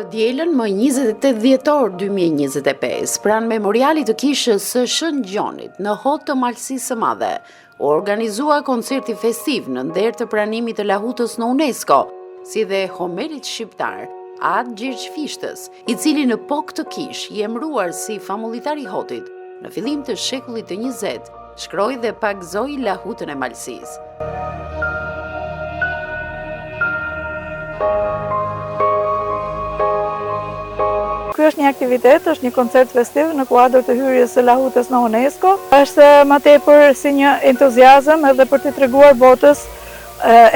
Të dielën më 28 dhjetor 2025, pranë memorialit të kishës së Shën Gjonit, në hot të Malësisë së Madhe, u organizua koncerti festiv në nder të pranimit të lahutës në UNESCO, si dhe Homerit shqiptar, Ad Gjergj Fishtës, i cili në pok të kish i emëruar si famullitar i hotit, në fillim të shekullit të 20, shkroi dhe pagzoi lahutën e Malësisë. Ky është një aktivitet, është një koncert festiv në kuadër të hyrjes së lahutës në UNESCO. Është më tepër si një entuziazëm edhe për të treguar botës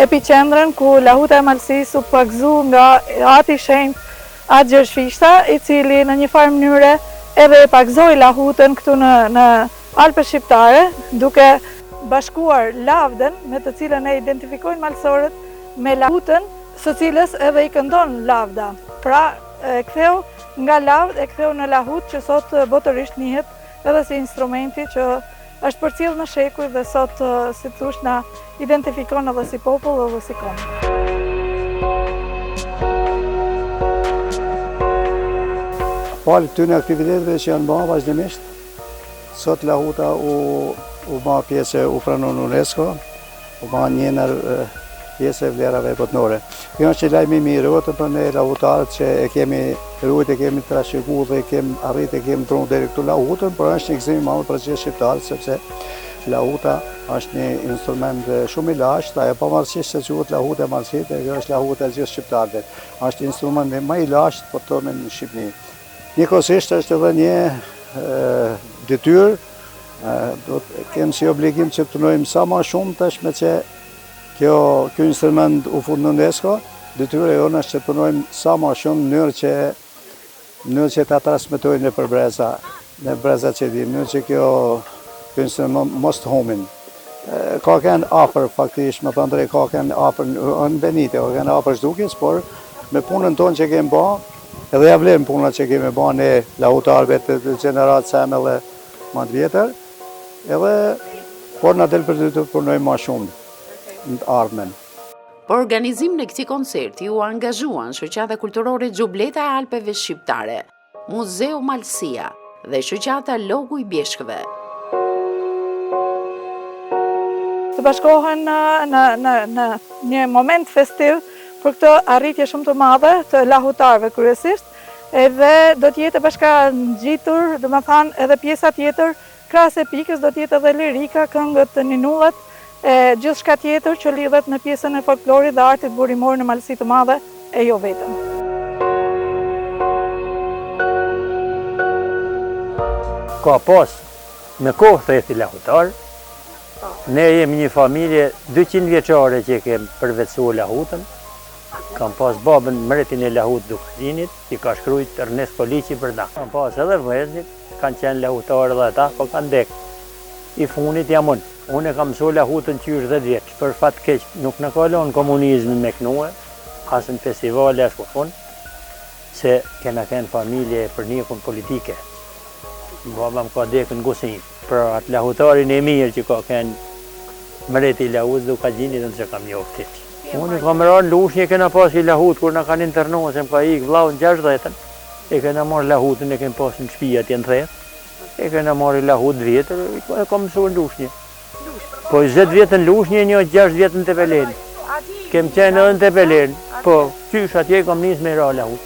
epicendrën ku lahuta e Malësisë u pagzu nga ati i shenjtë Ad Gjergj Fishta, i cili në një farë mënyre edhe e pagzoi lahutën këtu në Alpët shqiptare, duke bashkuar lavdën me të cilën e identifikojnë malësorët me lahutën, së cilës edhe i këndon lavda. Pra, ktheu nga lavd e ktheu në lahut që sot botërisht njihet edhe si instrumenti që është përcjell në shekuj dhe sot, si thosh, na identifikon edhe si popull edhe si kombë. Falë këtyre aktiviteteve që janë bërë vazhdimisht, sot lahuta u bë pjesë, u pranon në UNESCO, u bë një pjesë e vlerave botnore. Kjo është lajmi i mirë vetëm për ne lahutarët që e kemi ruajtur, e kemi trashëguar dhe kemi arritur, kemi prunë deri këtu lahutën, por është një gëzim i madh për gjithë shqiptarët, sepse lahuta është një instrument shumë i lashtë, ajo pavarësisht se quhet lahuta e Malësit, kjo është lahuta e gjithë shqiptarëve. Është instrumenti më i lashtë po thonë në Shqipëri. Njëkohësisht është edhe një detyrë, do të kemi si obligim që të punojmë sa më shumë tashmë që Kjo instrument u fut në UNESCO, detyra jonë është që punojmë sa më shumë në mënyrë që ta transmetojnë në breza që di, mënyrë që kjo instrument mos të humbin. Ka kanë afër faktikisht, më thënë ka kanë afër në Benite, ka kanë afër zhdukjes, por me punën tonë që kemi bërë, edhe ja vlem punat që kemi bërë ne lahutarëve të gjeneratës same dhe më të vjetër, edhe por na del për të punojmë më shumë. Për organizimin e këtij koncerti u angazhuan shoqata kulturore Xhubleta e Alpeve Shqiptare, Muzeu Malësia dhe shoqata Logu i Bjeshkëve. Të bashkohen në një moment festiv për këtë arritje shumë të madhe të lahutarëve kryesisht, edhe do të jetë bashka ngjitur, domethënë edhe pjesa tjetër krahas epikës do të jetë edhe lirika, këngët, ninullat, gjithë shka tjetër që lidhet në pjesën e folklorit dhe artit burimor në Malësi të Madhe, e jo vetëm. Ka pas në kohë theti lahutar, ne jemi një familje 200 vjeçare që kemi përvetësuar lahutën, kam pas babën mretin e lahut Dukrinit, i ka shkrujt Ernest Polici për ta. Kam pas edhe vëllezërit, kanë qenë lahutarë dhe ata, po kanë dekë. I funit jam unë. Unë e kam mësuar lahutën qysh 10 vjeç, për fat keq nuk në kalon komunizmin me knue, as në festivale as kufun, se kena kënë familje për njëkun politike. Baba më ka dekën gusin, për atë lahutarin e mirë që ka kënë mreti i lahut dhe u ka gjinit në që kam njohë keq. Unë kam rarë lushnje kena pas i lahut, kur në kanë internuar, se më ka ikë vlau në 60-ën, e kena marrë lahutën e kena pas në shpia tjenë thejë, e kena marrë lahut vjetër, e kam mësuar lushnje. Po 20 vjetën lushnje, një 6 vjetën të pelenë. Kem qenë edhe në të pelenë, po qysh atje kam njës me ra lahut.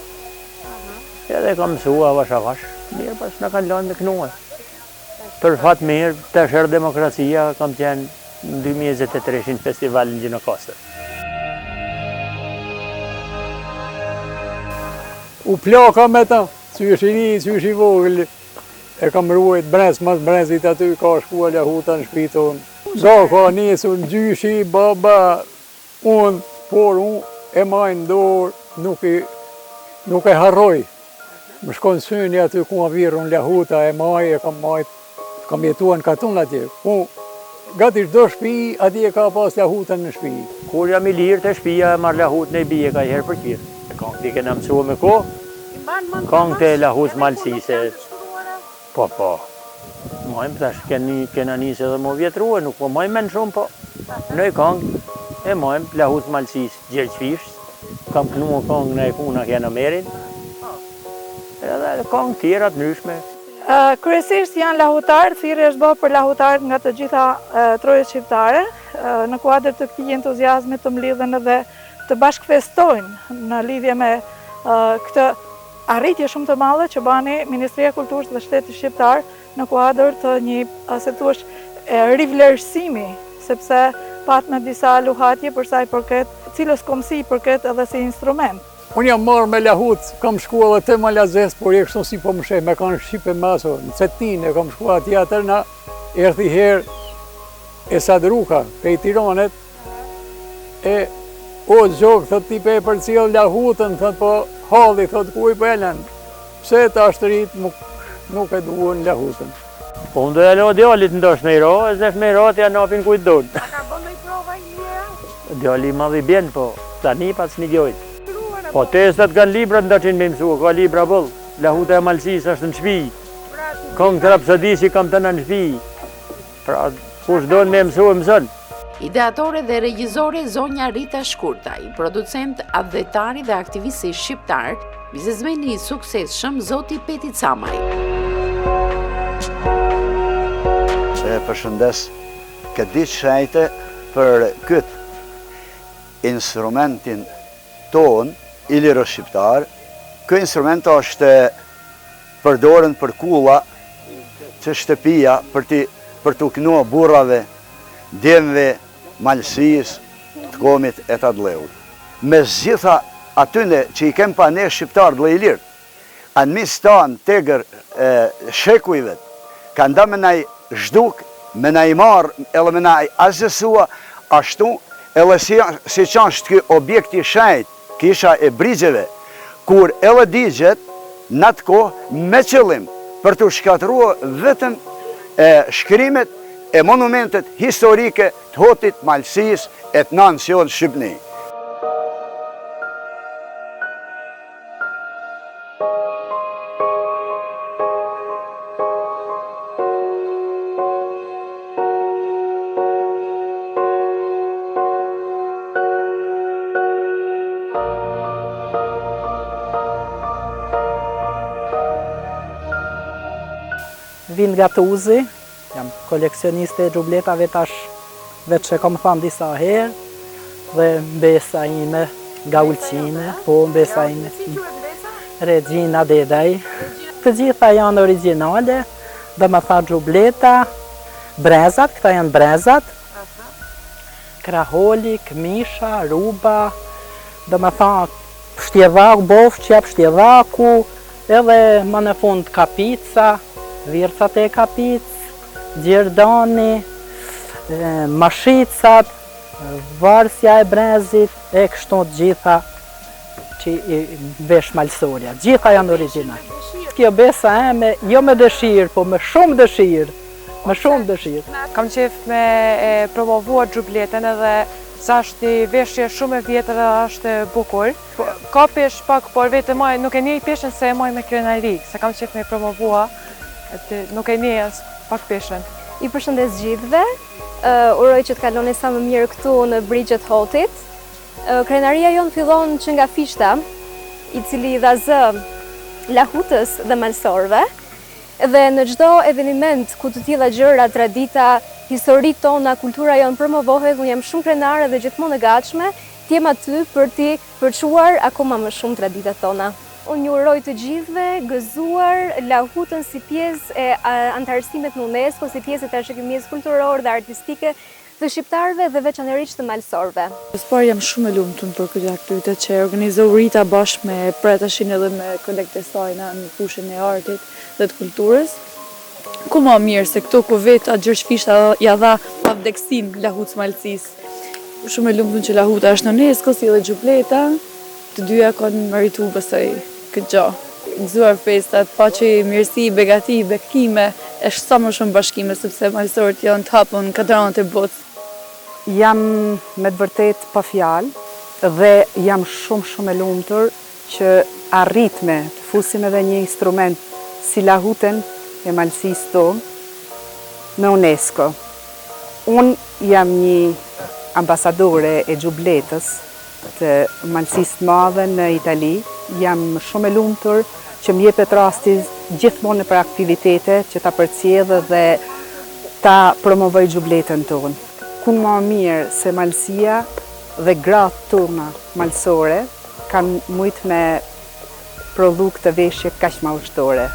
Edhe kam mësua avash avash, mirë pas në kanë lanë me knue. Për fat mirë, të shërë demokracia, kam qenë në 2023 në festivalin Gjinokastër. U plaka me ta, qysh i ri, qysh i vogël, e kam ruajt brez, mas brezit aty, ka shkua lahuta në shpitonë. Ka njësur në gjyshi, baba, unë, por unë e majnë dorë, nuk e harroj. Më shkonë syni aty ku ma virën lahuta, e maj, kam jetuar në katun atje. Gati shdo shpi, atje ka pas lahutën në shpi. Kur jam i lirë të shpia, e marrë lahutën e bije ka herë për qirë. Kongë t'i kena mësua me ko, kongë të lahutës Malësise. Po. Majmë tash, kena njësë edhe më vjetruhe, nuk po majmë menë shumë, po. Në i kongë, e majmë lahutës Malësisë Gjergj Fishtës, kam kënua kongë në e puna kena merin, Edhe këngë tjera të ndryshme. Kryesisht janë lahutarë, thirrja është bërë për lahutarët nga të gjitha trojet shqiptare. Në kuadër të këtij entuziazmi të mlidhen edhe të bashkëfestojnë në lidhje me këtë arritje shumë të madhe që bani Ministria e Kulturës dhe Shtetit Shqiptar në kuadër të një, se thuash, rivlerësimi, sepse patme disa luhatje për sa i përket, cilës komsi i përket edhe si instrument. Unë jam marrë me lahut, kam shku edhe te Malazes, por e kështu si po më sheh, me kanë Shqipe maso, në Cetin, e kam shku atje atër na erthi herë Esad Ruka, pej Tiranet, e o gjokë, thot ti pe për cilë lahutën, thot po halli, thot ku i pëllën, pse të ashtërit nuk e duon lahutën. Po unë do e lo djallit ndosh me i ro, e zef me i ro të janë apin kujtë donë. A ka bëndoj prova i njëra? Djalli madhi bjen, po tani pas një gjojtë. Po testat kanë libra ndaqin me mësua, ka libra bëll. Lahuta e Malësisë është në shtëpi. Këngë të rapsodisi kam të në shtëpi. Pra, kush do me mësua mëson. Ideatore dhe regjizore zonja Rita Shkurtaj, producent, adhetari dhe aktivisti shqiptar, biznesmeni i suksesshëm zoti Peti Camaj. E përshëndes këtë ditë shajte për këtë instrumentin ton, iliro shqiptar. Ky instrument është përdorën për kulla që shtëpia për të knua burrave, djemve, Malësisë, të Komit e të Adleut. Me zgjitha atyne që i kem pa ne shqiptar dhe i lirë, anë mis tanë tegër shekujve, ka nda me naj zhduk, me naj marë, edhe me naj azësua, ashtu, edhe si qanë shtë kjo objekti shajt, kisha e brigjeve, kur edhe digjet, në atë kohë, me qëllim, për të shkatrua vetëm shkrimet e monumentet historike të Hotit, Malësisë e të nancion Shqipni. Vin nga Tuzi, jam koleksioniste e gjubletave tash veç që kam thamë disa herë, dhe mbesa ime nga Ulqine, po mbesa ime Regjina Dedaj. Të gjitha janë originale, dhe më tha gjubleta, brezat, këta janë brezat, kraholi, këmisha, ruba, dhe më tha pështjevaku, bofqja, pështjevaku, edhe më në fund kapica, vircat e kapic, gjerdani, mashicat, varsja e brezit, e kështu të gjitha që i vesh malësoria. Gjitha janë original. Kjo besa eme, jo me dëshirë, po me shumë dëshirë. Me shumë dëshirë. Kam qef me promovuar gjubletën edhe sa është i veshje shumë e vjetër dhe është bukur. Ka pesh pak, por vetë maj, nuk e një i peshen se e maj me krenari, se kam qef me promovua, nuk e një as pak peshen. I përshëndes gjithve, uroj që të kaloni sa më mirë këtu në Brigjet Hotit. Krenaria jonë fillon që nga Fishta, i cili dha zë lahutës dhe malsorve, dhe në çdo eveniment ku të tilla gjëra, tradita, historitë tona, kultura jonë promovohet, unë jam shumë krenare dhe gjithmonë e gatshme të jem aty për t'i përçuar akoma më shumë traditat tona. Unë ju uroj të gjithve gëzuar lahutën si pjesë e antarësimit në UNESCO, si pjesë e trashëgimisë kulturore dhe artistike të shqiptarëve dhe veçanërisht të malsorve. Por jam shumë e lumtur për këtë aktivitet që e organizoi Rita bashkë me pretashin edhe me kolegët e saj në fushën e artit dhe të kulturës. Ku më mirë se këto ku vetë atë Gjergj Fishta ja dha pavdeksin lahutës Malësisë. Shumë e lumtur që lahuta është në UNESCO si edhe gjubleta, të dyja kanë merituar besoj këtë gjë. Gëzuar festat, paqe, mirësi, begati, bekime, është sa më shumë bashkime, sepse malësorët janë të hapur në katëranët e botës. Jam me të vërtet pa fjalë dhe jam shumë e lumtur që arritme të fusim edhe një instrument si lahutën e Malësisë tonë në UNESCO. Unë jam një ambasadore e gjubletës të Malësisë të madhe në Itali. Jam shumë e lumtur që më jepet rasti gjithmonë për aktivitete që ta përcjellë dhe ta promovoj xhubletën tonë. Ku më mirë se malësia dhe gratë tona malësore kanë mujt me prodhu këtë veshje kaq maushtrore.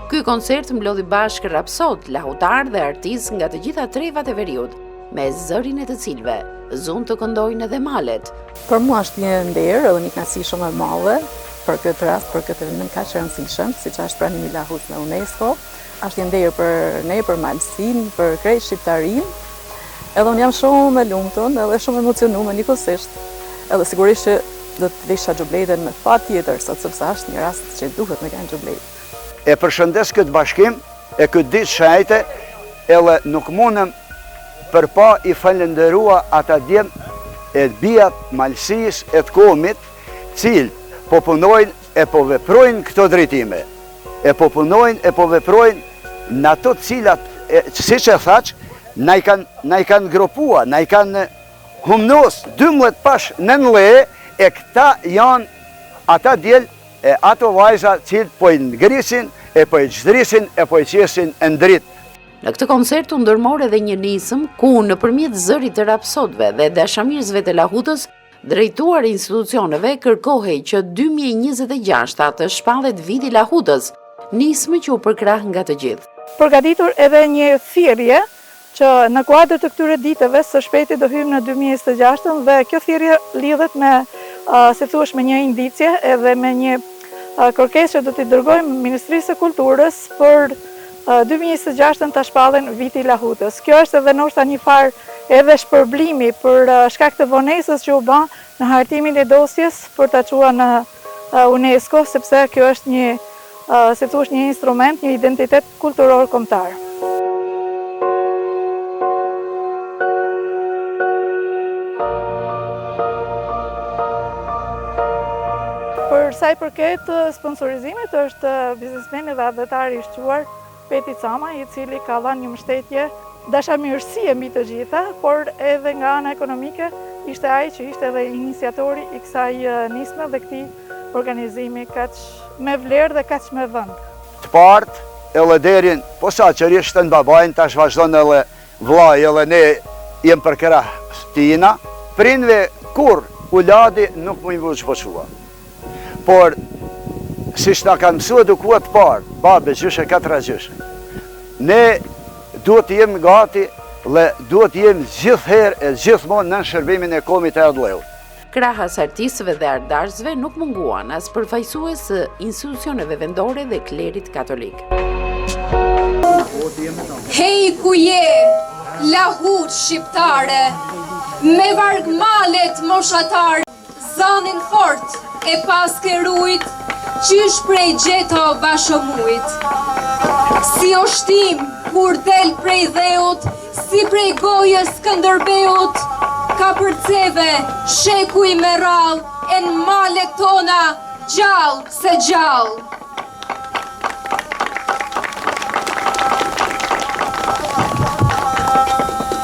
Ky koncert mblodhi bashkë rapsod, lahutar dhe artistë nga të gjitha trevat e veriut, me zërin e të cilëve zunë të këndojnë edhe malet. Për mua është një nder edhe një kënaqësi shumë e madhe për këtë rast, për këtë evenement kaq të rëndësishëm, siç është pranimi i lahut në UNESCO. Është një nder për ne, për malësinë, për krejt shqiptarinë. Edhe unë jam shumë e lumtur edhe shumë emocionuar njëkohësisht. Edhe sigurisht që do të vesha xhubletën me patjetër, sepse është një rast që duhet me kanë xhubletë. E përshëndes këtë bashkim e këtë ditë shajte, edhe nuk mundem përpa i falenderua ata djem e bijat malësis e të komit, cilë po punojnë e po veprojnë këto drejtime. E po punojnë e po veprojnë në ato cilat, si që thaq, na i kanë gropua, na i kanë humnos 12 pash në leje, e këta janë ata djelë e ato vajza cilë po i ngrisin, e po i qdrisin, e po i qesin e ndrit. Në këtë koncert u ndërmor edhe një nisëm ku nëpërmjet zërit të rapsodëve dhe dashamirësve të lahutës, drejtuar institucioneve kërkohej që 2026 të shpallet viti lahutës, nismë që u përkrah nga të gjithë. Përgatitur edhe një thirrje që në kuadër të këtyre ditëve së shpejti do hyjmë në 2026 dhe kjo thirrje lidhet me si thuash me një indicje edhe me një kërkesë që do t'i dërgojmë Ministrisë së Kulturës për 2026 të shpallen viti i lahutës. Kjo është edhe ndoshta një farë edhe shpërblimi për shkak të vonesës që u bë në hartimin e dosjes për ta çuar në UNESCO, sepse kjo është një, si thuash, një instrument, një identitet kulturor kombëtar. Për sa i përket sponsorizimit, është biznesmeni dhe adhetari i shquar Peti Cama, i cili ka dhënë një mbështetje dashamirësie mbi të gjitha, por edhe nga ana ekonomike ishte ai që ishte edhe iniciatori i kësaj nisme dhe këtij organizimi kaq me vlerë dhe kaq me vend. Të partë edhe derin posaçërisht në babajnë, tash vazhdon edhe vllai edhe ne jem për krah tina, prindve kur u ladi nuk më i vuç poshua. Por, si shta kanë mësua edukuat parë, babe, gjyshe, 4 gjyshe, ne duhet të jemi gati dhe duhet të jemi gjithherë e gjithmonë në shërbimin e komit e adleu. Krahas artistëve dhe ardarsve nuk munguan as përfaqësues së institucioneve vendore dhe klerit katolik. Hej ku je, lahut shqiptare, me vargmalet moshatar, zanin fort e pas ke rujt, qysh prej gjeta bashëmujt. Si oshtim kur del prej dheut, si prej gojës Skënderbeut, ka përceve shekuj me rall, e në malet tona gjallë se gjallë.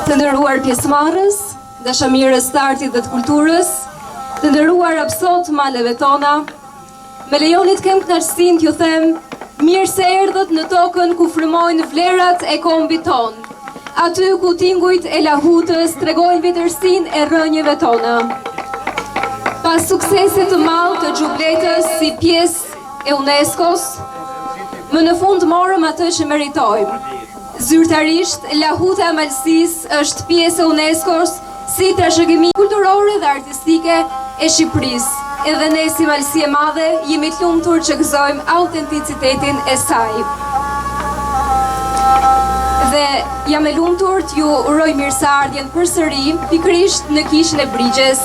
Të nderuar pjesëmarrës, dashamirës të artit dhe të kulturës, të nderuar rapsot maleve tona, me lejoni të kem kënaqësinë t'ju them, mirë se erdhët në tokën ku frymojnë vlerat e kombit ton, aty ku tingujt e lahutës tregojnë vjetërsinë e rrënjeve tona. Pas suksesit të madh të xhubletës si pjesë e UNESCO-s, më në fund morëm atë që meritojmë. Zyrtarisht, lahuta e Malësisë është pjesë e UNESCO-s si trashëgimi kulturore dhe artistike e Shqipërisë. Edhe ne si Malësi e Madhe jemi të lumtur që gëzojmë autenticitetin e saj. Dhe jam e lumtur t'ju uroj mirëseardhjen përsëri pikërisht në kishën e Brigjes,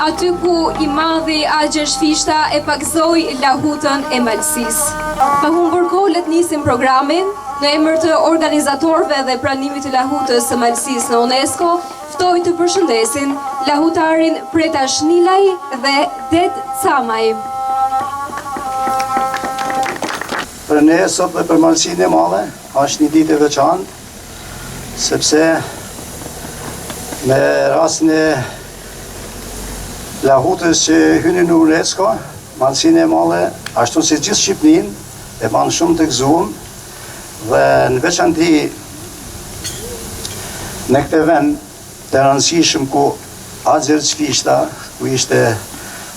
aty ku i madhi Agjesh Fishta e pagëzoi lahutën e Malësisë. Pa humbur kohë, le të nisim programin. Në emër të organizatorëve dhe pranimit të lahutës së Malësisë në UNESCO, ftoj të përshëndesin lahutarin Pretash Nilaj dhe Det Camaj. Për ne sot dhe për Malësinë e Madhe është një ditë e veçantë, sepse me rastin e lahutës që hynin në UNESCO, Mallësinë e Madhe, ashtu si gjithë Shqipërinë, e banë shumë të gëzuar dhe në veçanti në këtë vend të rëndësishëm ku Axher Çfishta, ku ishte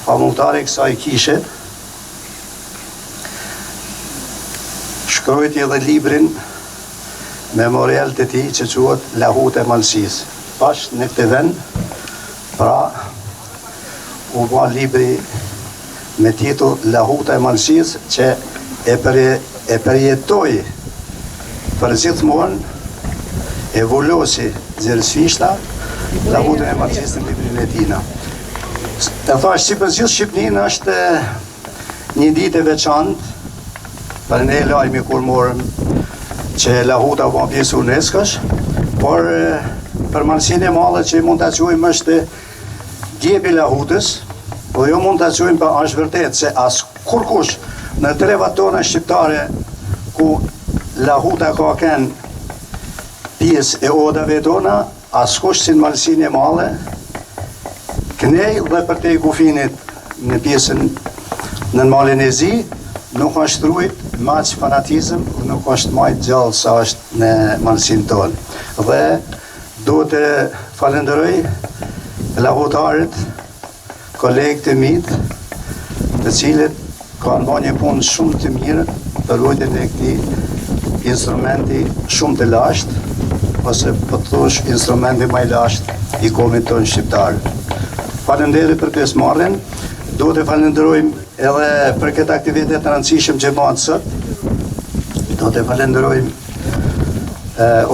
famultari kësaj kishe, shkrojti edhe librin memorial të tij që quhet Lahuta e Mallësisë. Pash në këtë vend, pra u bë libri me titull Lahuta e Mallësisë që e përjetoi për gjithmonë e vullosi Axher Çfishta Lahutën e Mallësisë në librin e tij. E thash si për gjithë Shqipërinë është një ditë e veçantë për ne lajmi kur morëm që Lahuta u bë pjesë UNESCO-s, por për Mallësinë e Madhe që mund ta quajmë është djepi i Lahutës, po jo mund ta quajmë pa është vërtet se as kurkush në trevat tona shqiptare ku Lahuta ka kënë pjesë e odave tona, askush si në Mallësinë e Madhe, kënej dhe për te i kufinit në pjesën në malin e zi, nuk është trujt maq fanatizëm, nuk është majt gjallë sa është në Mallësinë tonë. Dhe do të falenderoj lahutarët, kolegët e mitë, të cilët kanë bërë një punë shumë të mirë për ruajtjen e këtij instrumenti shumë të lashtë, ose po të thosh instrumenti më i lashtë i kombit tonë shqiptar. Faleminderit për pjesëmarrjen. Do të falenderojmë edhe për këtë aktivitet të rëndësishëm që bëhet sot. Do të falenderojmë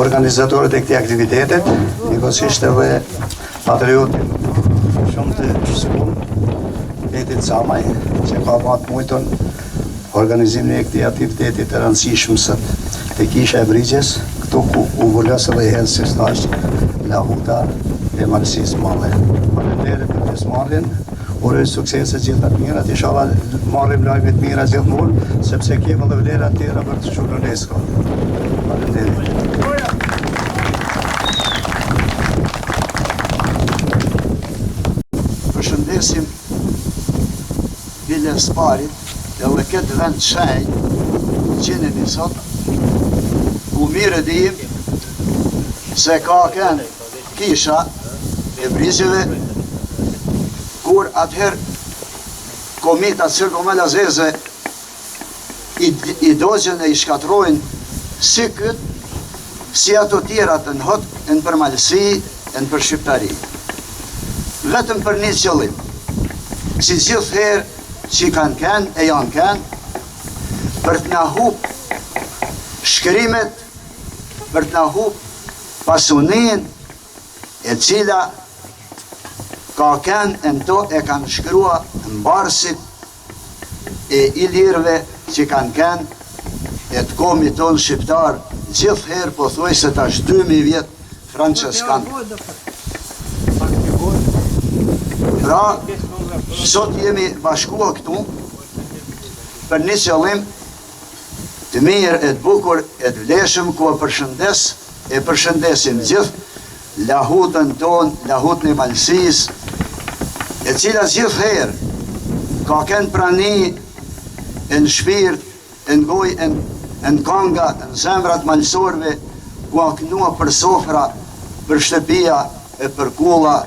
organizatorët e këtij aktivitetit, njëkohësisht edhe patriotin shumë të shkëlqyer, Betit Camaj, që ka bërë mujton organizimin e këtij aktiviteti të rëndësishëm sot te Kisha e Brigjes, këtu ku u vullos edhe herë si thash Lahuta e Mallësisë Madhe. Faleminderit për pjesëmarrjen. Uroj suksese gjitha të mirat, inshallah marrim lajme të mira gjithmonë, sepse kemi edhe vlera të tjera për të çuar në UNESCO. Faleminderit. Përshëndesim bile sparit edhe këtë vend shenjë që në sot, ku mirë dim se ka kënë Kisha e Brigjeve, kur atëherë komitat cirkumallazeze i dozën e i shkatrojnë si këtë, si ato tjera të nhot, në për Mallësi, në për Shqiptari. Vetëm për një qëllim, si gjithë herë që kanë kënë, e janë kënë, për të na hup shkrimet, për të na hup pasunin, e cila ka kënë në to e kanë shkrua në barësit e ilirëve që kanë kënë e të kombit tonë shqiptar, gjithë herë po thuaj se tash 2000 vjetë franceskanë. Pra, sot jemi bashkua këtu për një qëllim të mirë, e të bukur, e të vleshëm, ku e përshëndesim gjithë Lahutën tonë, Lahutën e Mallësisë, e cila gjithë herë ka kënë prani në shpirt, në gojë, në kanga, në zemrat mallësorve, ku a kënua për sofra, për shtëpia e për kulla,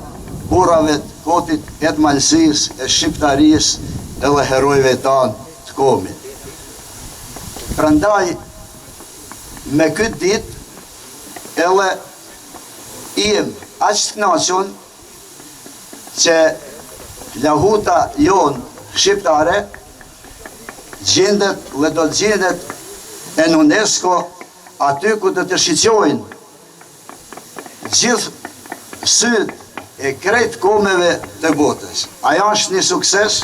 burrave të kotit e të Mallësisë, e Shqiptarisë, edhe herojve tanë të kombit. Prandaj, me këtë ditë, edhe jem aq të kënaqur që Lahuta jonë shqiptare gjendet dhe do të gjendet në UNESCO aty ku do të shiqojnë gjithë syt e krejt kombeve të botës. Aja është një sukses,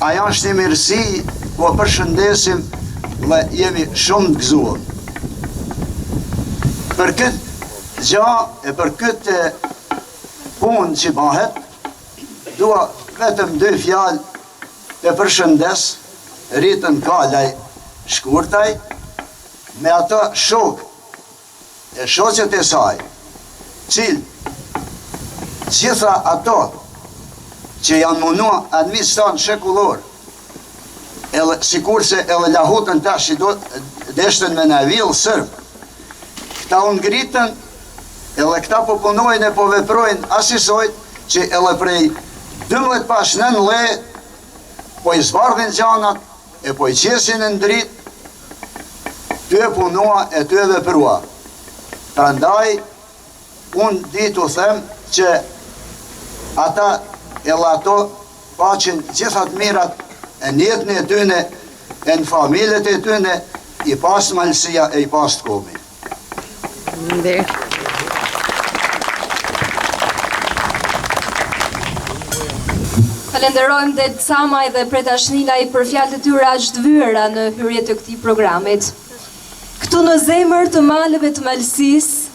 aja është një mirësi, ku përshëndesim dhe jemi shumë të gëzuar. Për këtë gja e për këtë punë që bëhet, dua vetëm 2 fjalë të përshëndes Ritën Kalaj Shkurtaj me ata shok e shoqet e saj, cilë gjitha ato që janë munua administratorë shekullor, sikur se edhe lahutën tash i deshtën me në villë sërbë, këta unë ngritën, edhe këta po punojnë e po veprojnë asisojt që edhe prej 12 pas 9 le, po i zbardhin gjanat, e po i qesin në ndrit, ty e punua e ty e veprua. Prandaj, unë ditu them që ata edhe ato paqen gjithat mirat e njetën e tyne, e në familjet e tyne, i pas malësia e i pas të komi. Falenderojmë dhe Camaj dhe Preta Shnilaj për fjalët e tyre aq të vyera në hyrje të këtij programit. Këtu në zemër të maleve të Malësisë,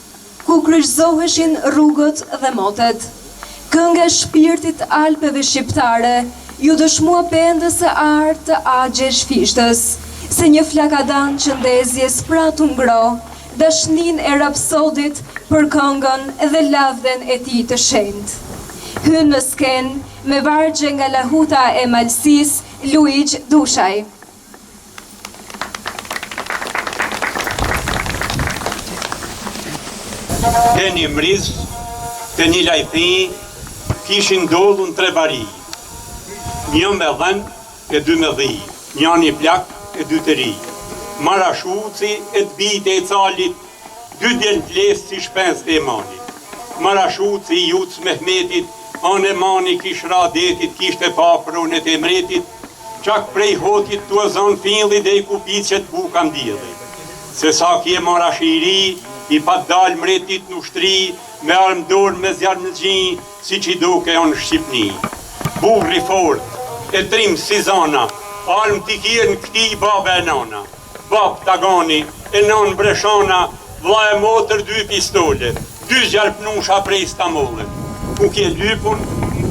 ku kryqëzoheshin rrugët dhe motet, kënga e shpirtit Alpeve shqiptare ju dëshmua pendës së artë të Agjesh Fishtës, se një flakadan qëndezjes pra t'u ngro dashnin e rapsodit për këngën dhe lavden e tij të shenjtë. Hyn në sken me vargje nga lahuta e Malësisë, Luigi Dushaj. Dhe një mriz të një lajthi kishin dollun 3 bari, një me dhen e 2 me dhi, një një plak e 2 të ri, marashuci e të bite e calit, 2 djelë plesë si shpens të emanit, marashuci i jutës Mehmetit, anë emani kish ra detit, kishte pa pronet e mretit, qak prej hotit të ozon filli dhe i kupicet bukam djeli. Se sa kje marashiri, i pat dal mretit në ushtri, me armë dorë me zjarë në gjinj, si që i duke onë Shqipni. Burri fort, e trim si zana, armë t'i kirë në këti babe e nana. Bab Tagani, e nanë Breshana, vla e motër 2 pistole, 2 gjarpnusha prej Stamollet. Ku kje lypun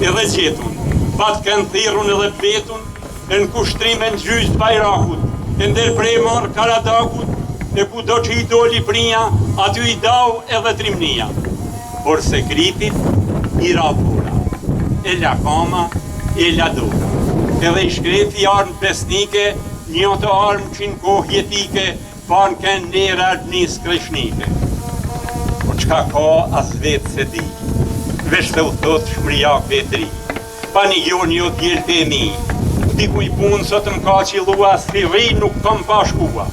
edhe gjetun, pat kënë thirun edhe petun, e në kushtrime në gjyqë të Bajrakut, e ndër prej marë Karadakut, e ku do që i doli prinja, aty i dau edhe trimnia. Por se kripit, i rapura, e la kama, e la dora. Edhe i shkreti armë pesnike, një të armë që në kohë jetike, pa në kënë nera njës kreshnike. Por qka ka as vetë se di, vesh se u thot shmëriak vetri, pa një jo djelë të mi, diku i punë sot më ka qilua, si ri nuk kam pa shkua.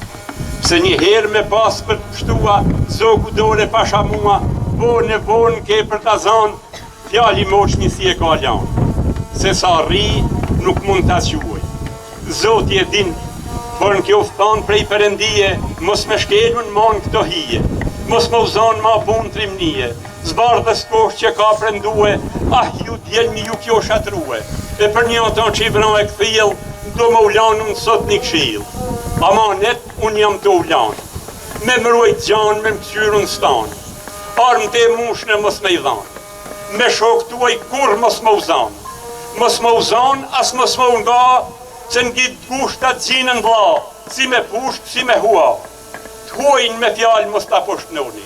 Se një herë me pas për të pështua, zoku dore pasha mua, vonë ke për të zanë, fjali moq një si e ka lanë. Se sa ri, nuk mund të asjuaj. Zoti e din, por në kjo fëtan prej përëndije, mos me shkelun mon këto hije, mos më uzanë ma pun trimnije, zbardhës kosh që ka prendue, ju djelmi ju kjo shatrue, e për një ato që i vran e këthil, do më ulanën sot një kshil. Amanet, unë jam të ulanë, me mërojt gjanë, me më këqyrën stanë, armë të mushne mos me i dhanë, me shok tuaj kur mos më uzanë, mos më uzanë, as mos më nga, që në gjithë gushtat gjinën vla, si me pusht, si me hua, të huajnë me fjalë mos të poshtnoni,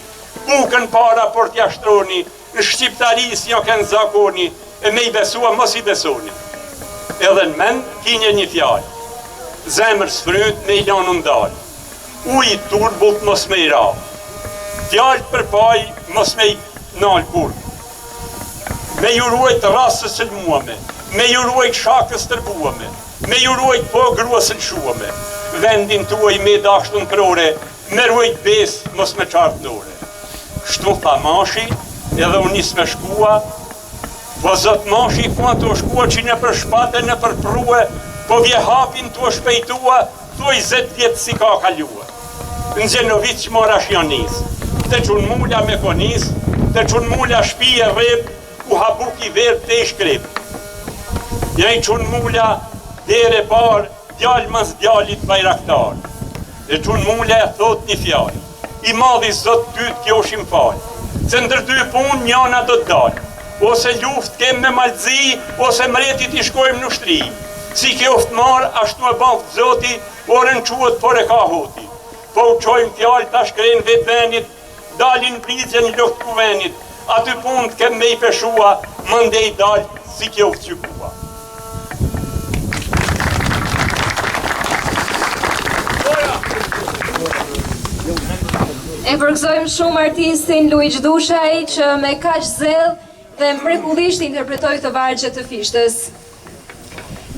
bukën para por t'ja shtroni, në shqiptaris jo kënë zakoni, e me i besua mos i besoni. Edhe në mend, kinje një fjalë, zemër sfryt me i lanë ndalë, ujë turbult mos me i ra, fjallë për paj mos me i nalë burë, me ju ruajt rasës të lmuame, me ju ruajt shakës të rbuame, me ju ruajt po gruas të shuame, vendin tuaj me dashtun krore, me ruajt bes mos me qartë nore. Shtu tha mashi, edhe unë nis me shkua, po zot mashi ku ato shkua që në për shpate, në për prue, po vje hapin të shpejtua, thuj 10 vjetë si ka kalua. Në Gjenovic që mora shjanis, të qunë mulla me konis, të qunë mulla shpije rrib, ku habuk i verë të i shkrip. Ja i qunë mulla dere par, djallë mas djallit bajraktar. Dhe qunë mulla e thot një fjallë, i madhi zot dytë kjo shim falë, se ndër 2 punë njana do të dalë, ose luft kem me malëzi, ose mretit i shkojmë në shtri. Si kjo oftë marë, ashtu e baftë zoti, orën quët, por e ka hoti. Po u qojmë fjallë, ta shkrenë vetë venit, dalin blizje një luft kuvenit, aty punë kem me i peshua, më ndej dalë si kjo qykua. E përgëzojmë shumë artistin Luiq Dushaj që me kaq zell dhe mrekullisht interpretoi këtë vargje të fishtës.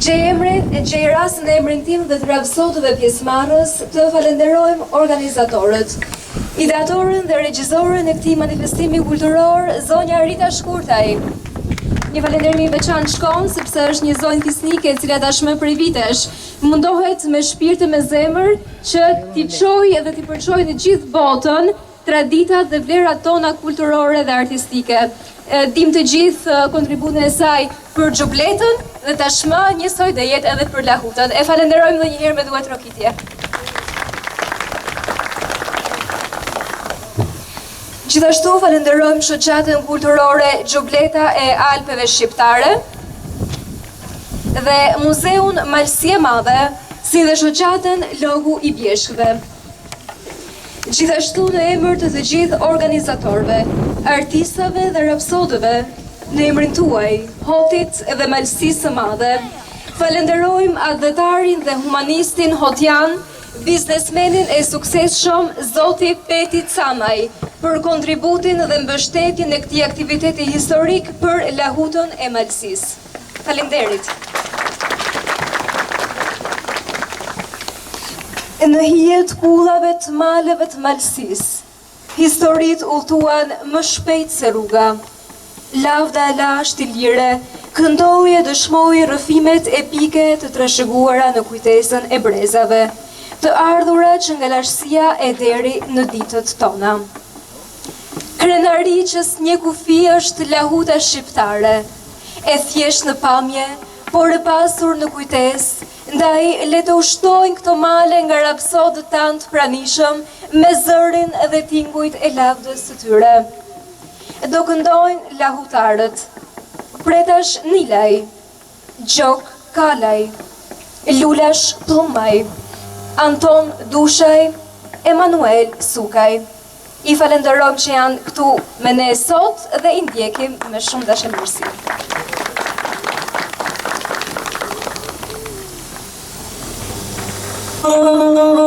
Gjej rastin e emrin tim dhe të rapsodëve pjesëmarrës të falenderojmë organizatorët, ideatorën dhe regjisorën e këtij manifestimi kulturor, zonja Rita Shkurtaj. Një falënderim i veçantë shkon sepse është një zonjë fisnike e cila tashmë prej vitesh mundohet me shpirt e me zemër që t'i çojë dhe t'i përçojë në gjithë botën traditat dhe vlerat tona kulturore dhe artistike. Dim të gjithë kontributin e saj për Xhubletën dhe tashmë njësoj do jetë edhe për Lahutën. E falenderojmë edhe një herë me duar trokitje. Gjithashtu falenderojmë shoqatën kulturore Xhubleta e Alpeve Shqiptare dhe Muzeun Malësi e Madhe, si dhe shoqatën Logu i Bjeshkëve. Gjithashtu në emër të të gjithë organizatorëve, artistave dhe rapsodëve, në emrin tuaj, Hotit dhe Malësisë së Madhe, falenderojmë adhetarin dhe humanistin Hotian, biznesmenin e suksesshëm Zoti Peti Camaj, për kontributin dhe mbështetjen e këtij aktiviteti historik për Lahutën e Malësisë. Faleminderit. Në hijet kullave të maleve të Malësisë, historit udhëtuan më shpejt se rruga. Lavda e lashtë i lire këndoi e dëshmoi rrëfimet epike të trashëguara në kujtesën e brezave, të ardhura që nga lashësia e deri në ditët tona. Krenari që s'njeh kufi është Lahuta shqiptare, e thjesht në pamje, por e pasur në kujtesë, ndaj le të ushtojnë këto male nga rapsodët tanë të pranishëm me zërin dhe tingujt e lavdës të tyre. Do këndojnë lahutarët, Pretash Nilaj, Gjok Kalaj, Lulash Plumaj, Anton Dushaj, Emanuel Sukaj. I falenderojmë që janë këtu me ne sot dhe i ndjekim me shumë dashamirësi. Oh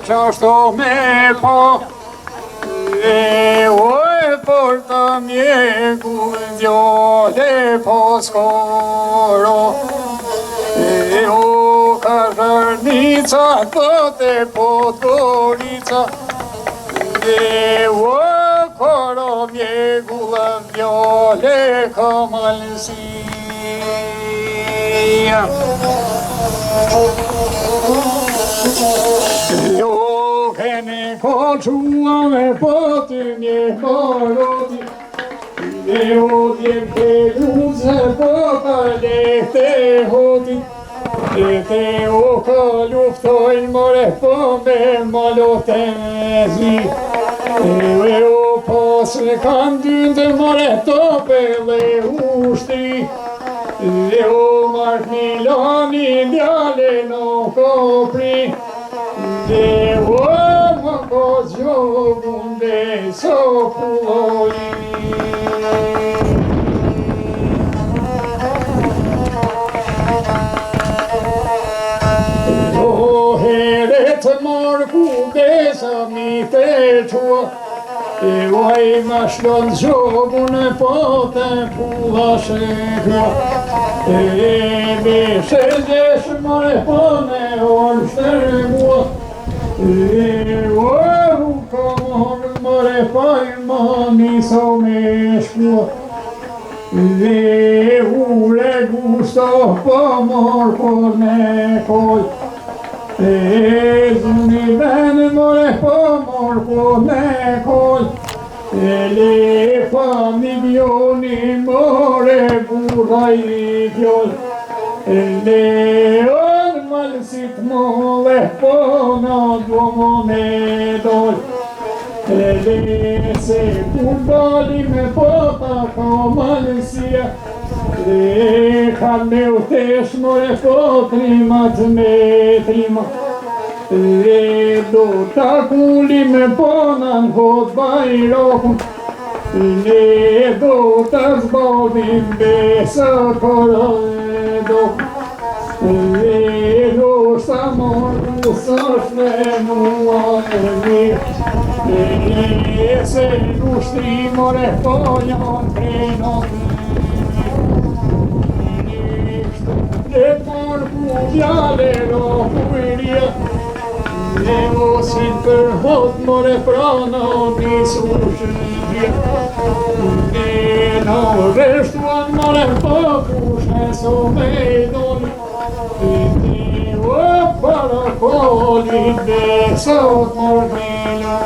Qashto me po o e për të mjeku djole po skoro o ka zërnica të po dorica o koro mjeku djole ka malësia Jo kene koqua me poti një maroti o djem të luze pota lehte hoti lehte o ka luftojnë more po me malote me zi o pas me kanë dynde more tope dhe ushtri o mark Milani djale në kopri o më kozjogun dhe sopulloj o heret marku besa mi të qua o e ma shlon zjogun e pote pulla shekua me shëgjesh mare pone on shtere mua o kamon mare pajma niso me shkua ule gusto po mor po me koj zuni ben mare po mor po me koj le familjoni more burra i fjol Leon malësit mole po në duomo me dol se kur dali me pota ka malësia ka me utesh more po trimat me trima do ta kuli me pona në hot bajrokun do ta zbodin besë korojdo do sa morgu sërshme mua se lushtri more pojan krenon dhe morgu vjale ro kujrje o si për hot more prana nisushje në reshtuan more pëpushne so me doni o para kolit dhe sot morgila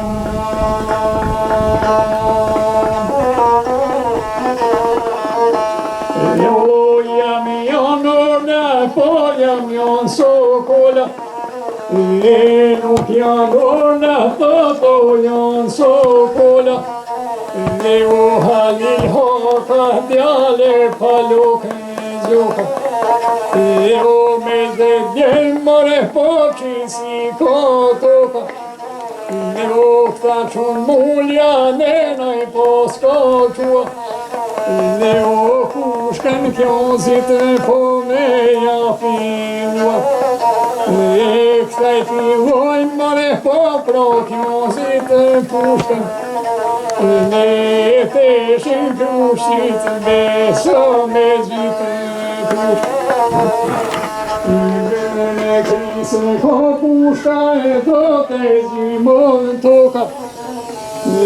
o jam janë në po jam janë sokola nuk janë në të janë sokola o halil hoka djale paloke zjoka o me dhe djem more poqi si kotoka o këta qun mulja nenaj po s'ka qua o kushken kjozit po me jafilua këta I fillojnë more po pro kjozit pushken ne teshin krushit beso me zvitë ne krisë ko pushka e to te zimon toka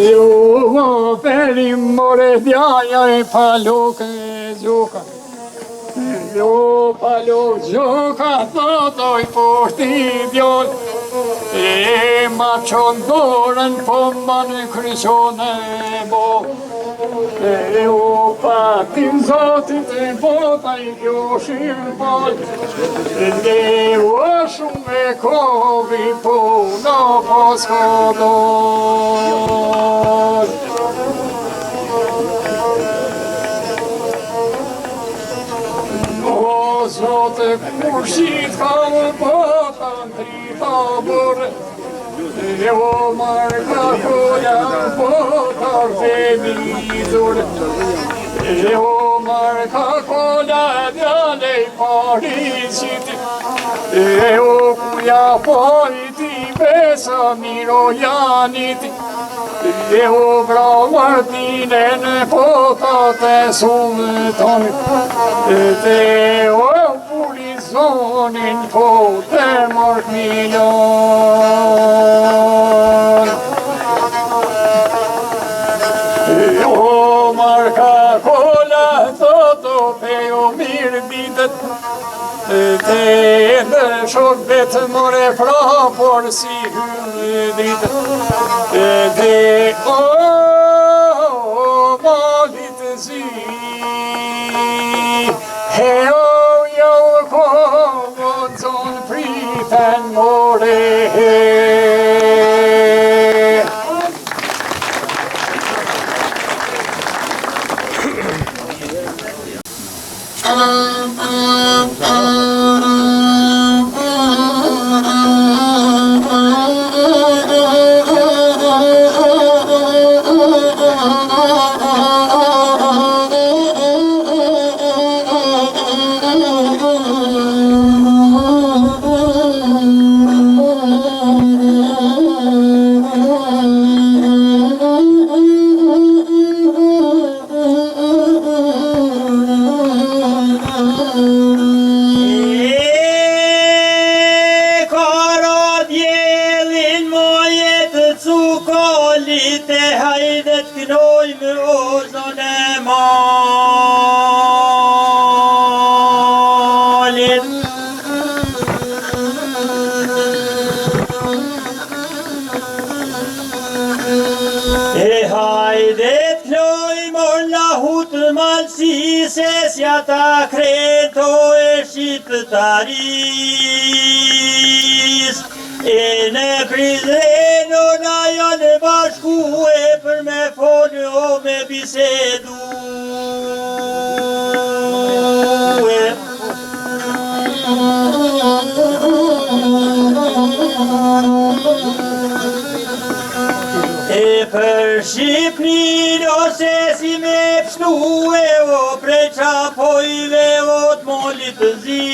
jo felim more djaja e palok e zjoka jo palok zjoka thotoj poshti djol ma qon dorën po ma në kryqone bo E o patin zotit e bota I kjo shirëpal Ne o shumë e kovi po në paskodon O zote kurshit ka më bota në tri tabore E o marka koja botar femizur E o marka koja djale I Parisit E o kuja pojti besa miro janit E o bravartine në potat e sultan Te o polizonin po te mark milion O marka kola thoto pe o mirë bitet Te në shokbet more fra por si hydrit Te o malit zi He o jo kohën zon priten more Ta kreto e shqiptaris E në Prizreno na janë bashkue Për me folë o me bisedu E për Shqipnin ose si me pështue O preqa pojve o të mollit të zi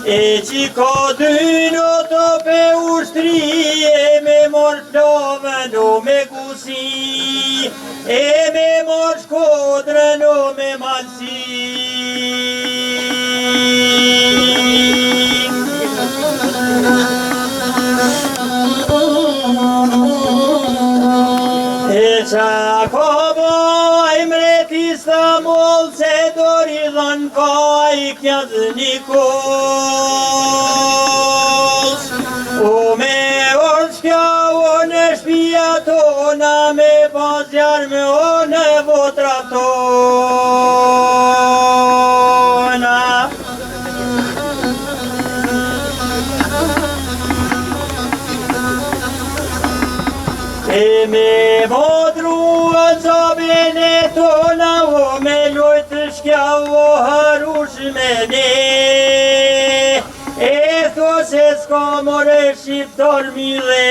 E që ka dyno të pe ushtri E me mor plovën o me gusi E me mor shkodrën o me malsi E qa ka baj mret Istanbul Se dori dhën ka I knjaz Nikos O me orë shkja o në shpia tona Me pas jarme o në votra tona E me vodrua zabin e tona O me lojtë shkja o harush me ne E tho se s'ka more shqiptar mire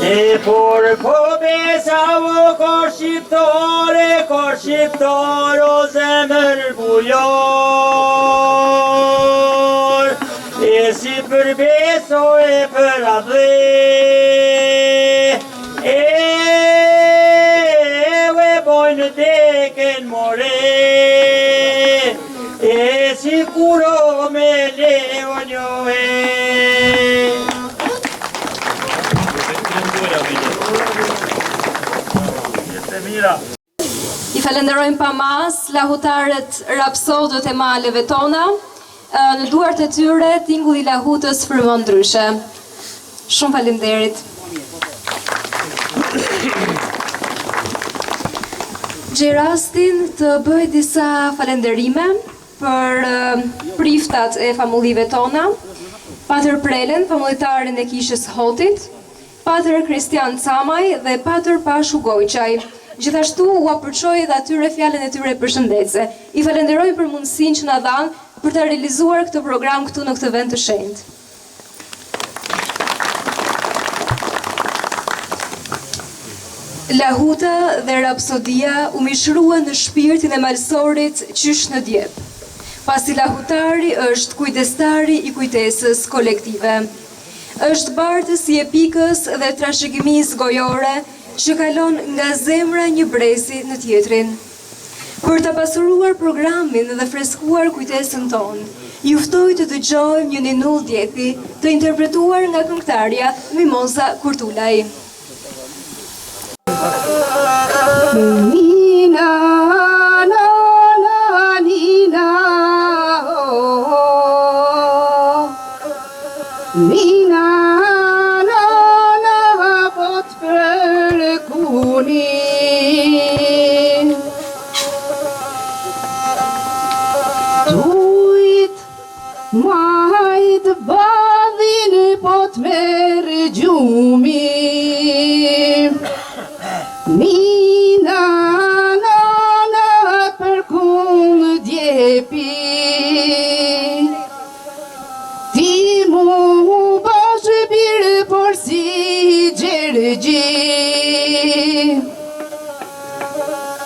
E por po besa o ka shqiptar o zemër bujar E si për beso e për adhe E we bojnë deken more E si kuro me leo njohe I falenderojmë pa mas lahutarët rapsodët e maleve tona në duart e tyre tingulli i lahutës frymon ndryshe. Shumë faleminderit. Gjej rastin të bëj disa falenderime për priftat e famullive tona, Patër Prelen, famullitarin e kishës Hotit, Patër Kristian Camaj dhe Patër Pashu Gojqaj. Gjithashtu u apërqoj edhe atyre fjalën e tyre përshëndetse. I falenderoj për mundësinë që na dhanë për të realizuar këtë program këtu në këtë vend të shenjtë. Lahuta dhe rapsodia u mishruan në shpirtin e malsorit qysh në djep. Pasi lahutari është kujdestari i kujtesës kolektive. Është bartës i epikës dhe trashëgimisë gojore që kalon nga zemra një brezi në tjetrin. Për të pasuruar programin dhe freskuar kujtesën tonë, juftoj të dëgjojmë një ninull djeti të interpretuar nga këngëtarja Mimoza Kurtulaj. Nina, na, na, Nina, oh. Nina, na, na, pot për kuni. Tujt, majt badhin pot merë gjumi. Nina, na, na, për kundë djepi. Ti mu bashkë birë, por si gjergji.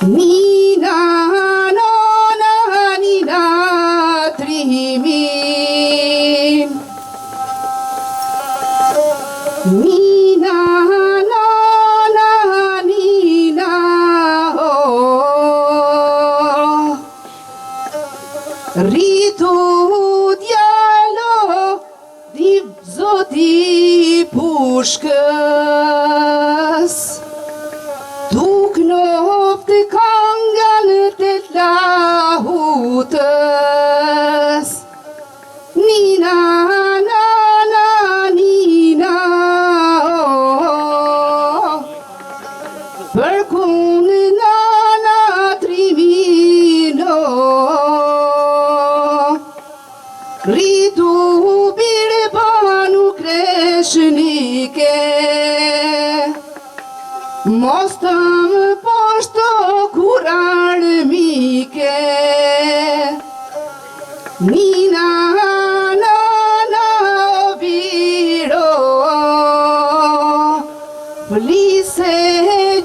Nina, na, na, Nina, trimi. Nina, rritu djalo di zoti pushkës, tuk noftë kangan të lahutës. Nina, na, na, Nina, oh, për kundë nana trimino. Rritu bire banu kreshnike, mos të më poshto kur armike. Nina, na, na, biro, flise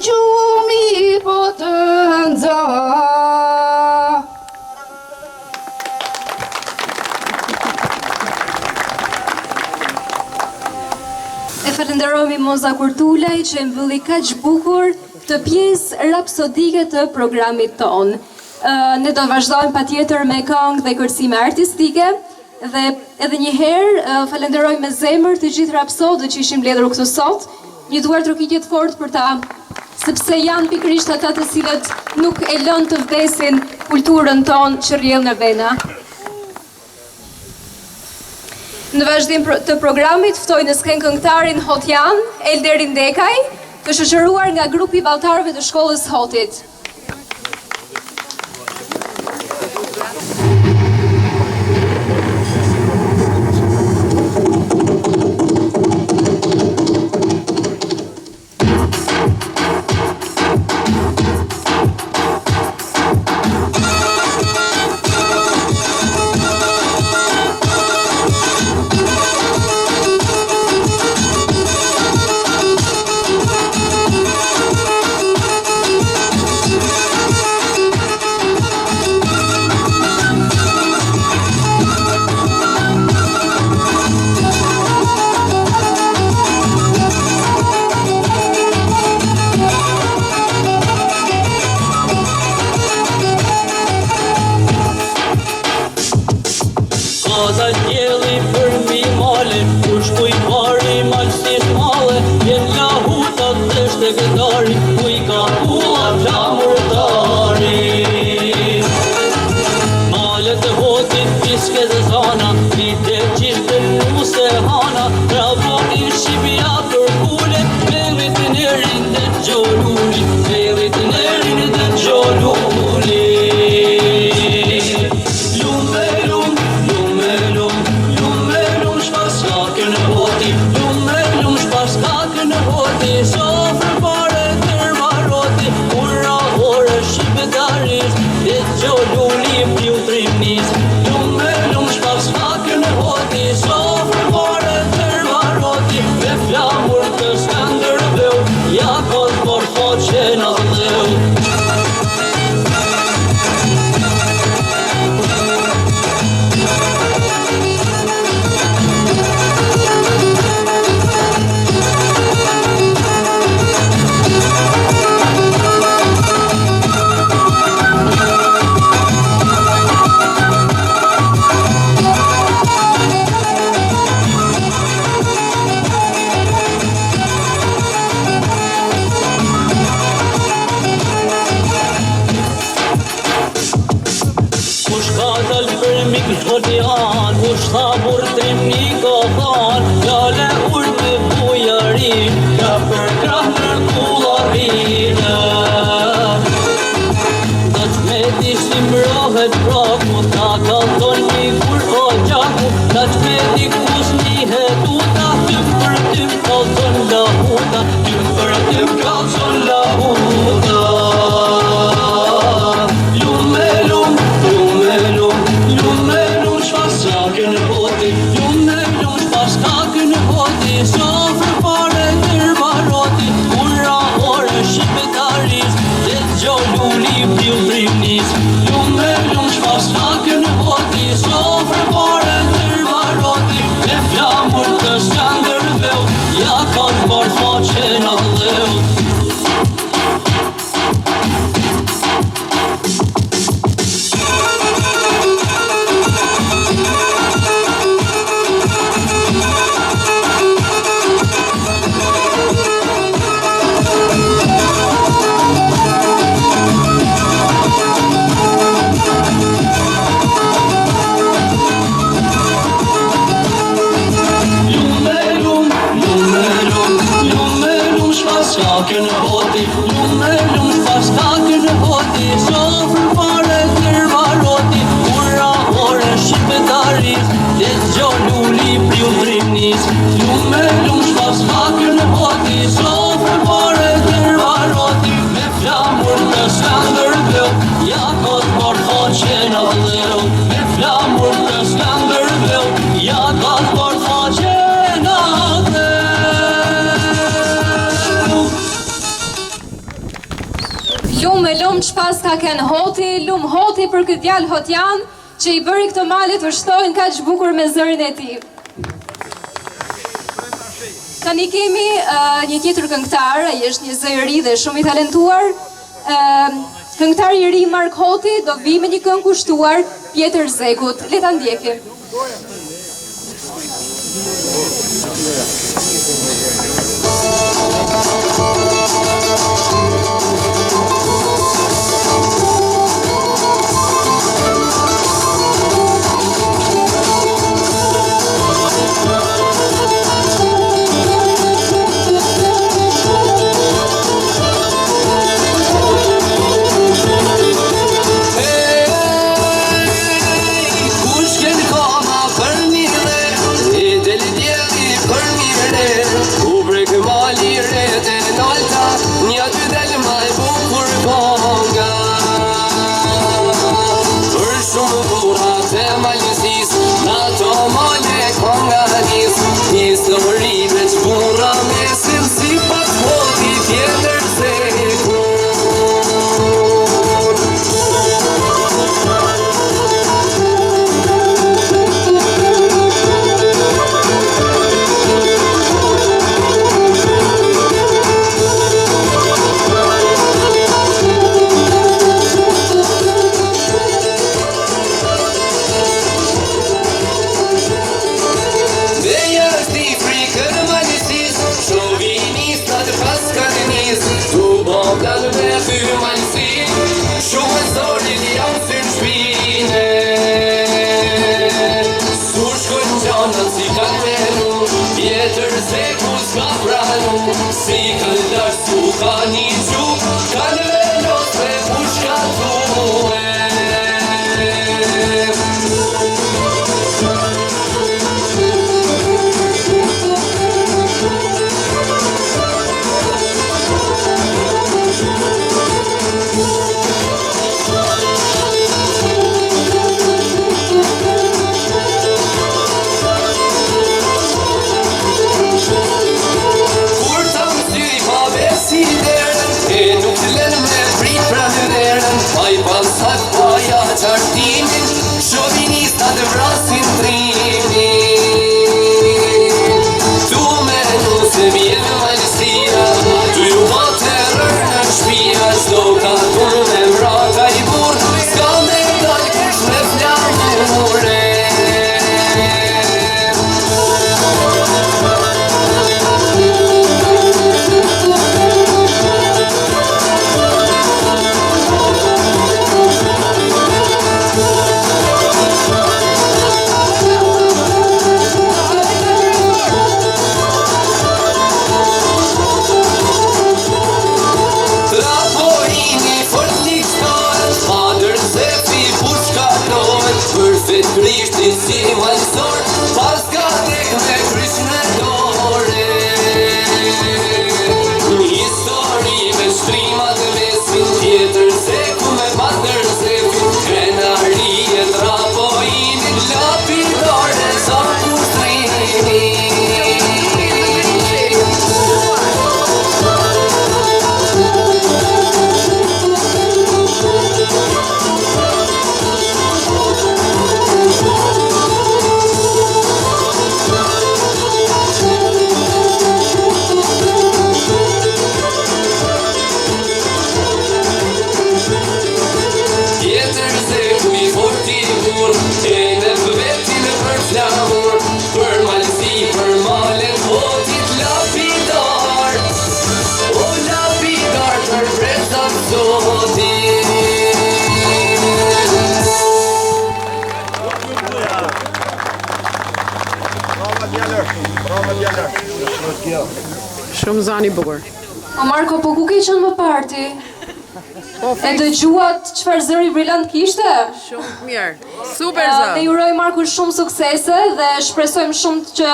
gjumi po të nxo. Falenderoj Mimoza Kurtulaj që mbylli kaq bukur këtë pjesë rapsodike të programit ton. Ne do vazhdojmë patjetër me këngë dhe kërcime artistike dhe edhe një herë falenderoj me zemër të gjithë rapsodët që ishim mbledhur këtu sot. Një duar trokitje të fortë për ta, sepse janë pikërisht ata të cilët nuk e lënë të vdesin kulturën ton që rrjedh në vena. Në vazhdim të programit ftoj në skenë këngëtarin Hotjan, Elderin Dekaj, të shoqëruar nga grupi valltarëve të shkollës Hotit. Malet e hotit, piske dhe zan dhe gjoluli pju trimnis. Lume lum shpas hakën e hoti, sofrë vare tërva roti, me flamur të Skënderbeu, ja kot por hoqe në dheu. Kush tha burtrim një kohon, fjale ur me bujarin, ka për krah në kullarinë. Do t'me dishtim rohet praku, ta kalton një kur o gjaku, da t'me dikus një hetuta, tym për tym kalton lahuta, tym për tym kalton lahuta. Lume lum, lume lum, lume lum, shpas qakën e hoti, lume lum, shpas kakën e hoti, sofrë pare tërva roti, ura ore shqipetaris, dhe gjoluli pju trimnis. Lume lum, shpas kakën e hoti, sofrë pare tërva roti, me flamur të Skënderbeu, ja kanë por hoqe në dheu. Kakën e hoti, lume lum, shpas kakën e hoti, sofrë pare tërva roti, ura ore shqipetaris, dhe gjoluli pju trimnis. Lume lum, shpas kakën e hoti, sofrë pare tërva roti, me flamur të Skënderbeu, ja kot por hoqe në dheu. Me flamur të Skënderbeu, ja kot por hoqe në dheu. Lume lum shpas ka ken hoti, lum hoti për këtë djalë hotjan, që i bëri këto male të shtojnë kaq bukur me zërin e tij. Tani kemi një tjetër këngëtar, ai është një zë i ri dhe shumë i talentuar. Këngëtari i ri Mark Hoti do vi me një këngë kushtuar Pjetër Zekut. Le ta ndjekim. të vrasin trimi. Tu me se vjen malësia, tu ju pa terror në shpia, s'do ka tur me vrata i burë, s'ka me dal kush me flamure. Krishti si valsor, pas ka tek me kryq në dore. Një histori me shtrimat me sin tjetër, se ku me patër zefin, krenari e trapojinin, lapidare sa pustrini. Për malësi, për malen, hotit lapidar, o lapidar për prezat zotit. Shumë zani bukur. O Marko, po ku ke qenë më parti? E dëgjuat çfarë zëri brillant kishte? Shumë mirë. Super zë. Ne uroj Markut shumë suksese dhe shpresojmë shumë që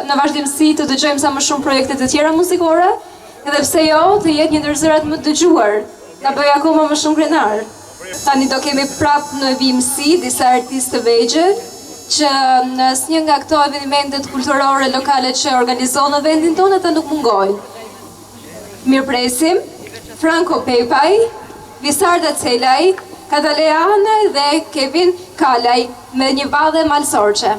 në vazhdimsi të dëgjojmë sa më shumë projekte të tjera muzikore, edhe pse jo, të jetë një ndër zërat më të dëgjuar, ta bëj akoma më shumë krenar. Tani do kemi prap në vimësi disa artistë të vegjël që në asnjë nga këto evenimentet kulturore lokale që organizohen në vendin tonë ata nuk mungojnë. Mirpresim Franco Pepaj, Visarda Celaj, Katalea dhe Kevin Kalaj me një vadhe malsorqe.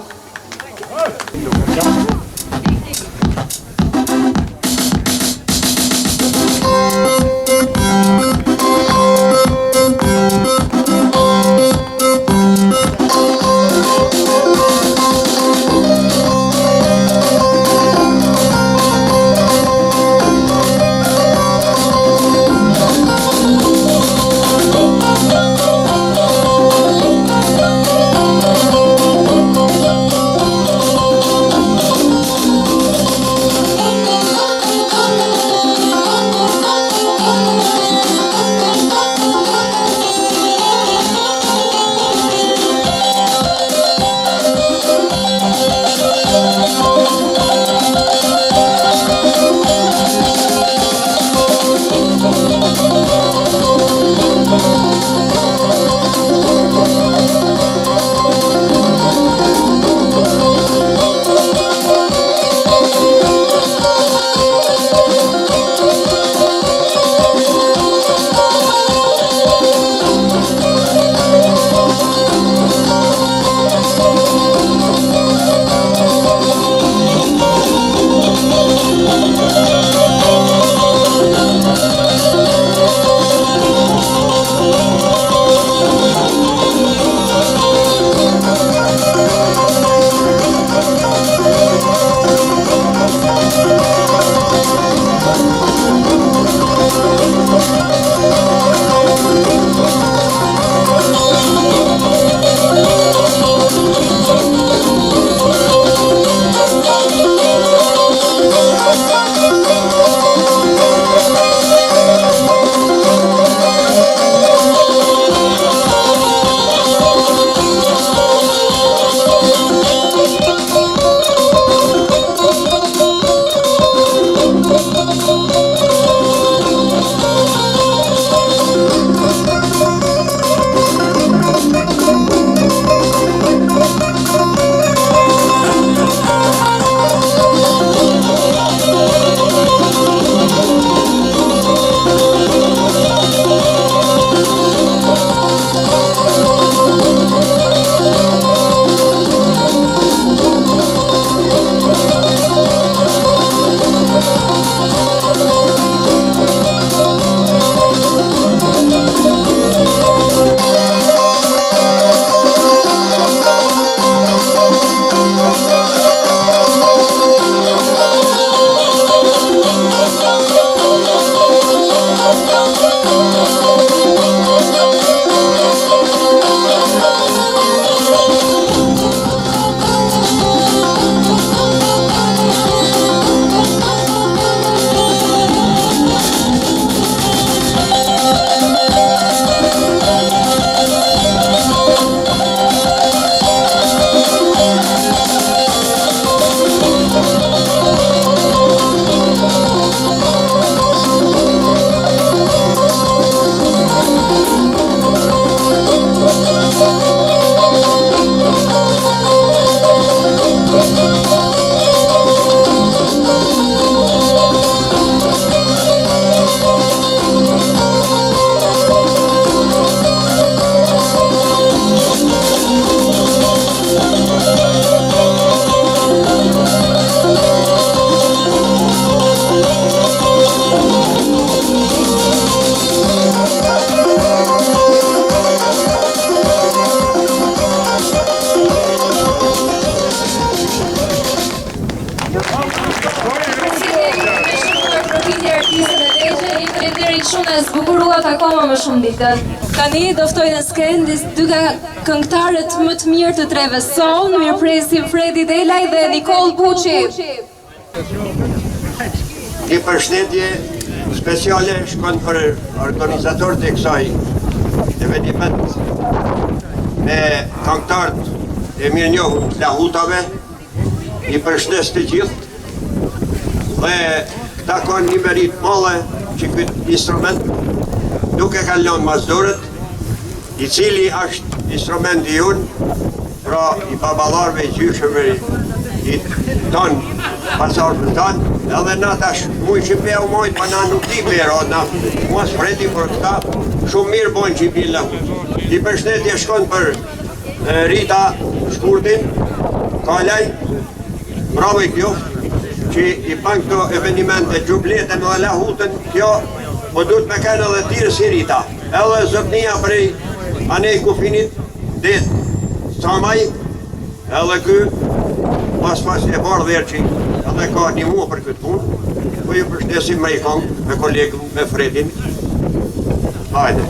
akoma më shumë ditën. Tani do ftoj në skenë dy këngëtarët më të mirë të treve son, mirëpresim Fredi Delaj dhe Nikol Buçi. Një përshëndetje speciale shkon për organizatorët e kësaj eveniment me këngëtarët e mirënjohur të lahutave. I përshëndes të gjithë dhe këta kanë një merit madhe që këtë instrument nuk e kanë lënë mas dorët, i cili është instrumenti jonë, pra i baballarëve, i gjyshëve, i tonë, pasardhëve tonë, edhe na tash mujë që pe u mojtë, pa na nuk di me ra, na mos Fredi për këta, shumë mirë bojnë që i billa. I përshëndetje shkon për Rita Shkurtin, Kalaj, bravo i kjo, që i pan këto evenimente, gjubletën dhe lahutën, kjo, po du të me kanë edhe tjërë si Rita. Edhe zotnia prej Anej Kufinit, dhe Samaj, edhe kë, pas e parë dherë që edhe ka një mua për këtë punë, po ju përshëndesim me i kongë, me kolegën, me Fredin. Hajde.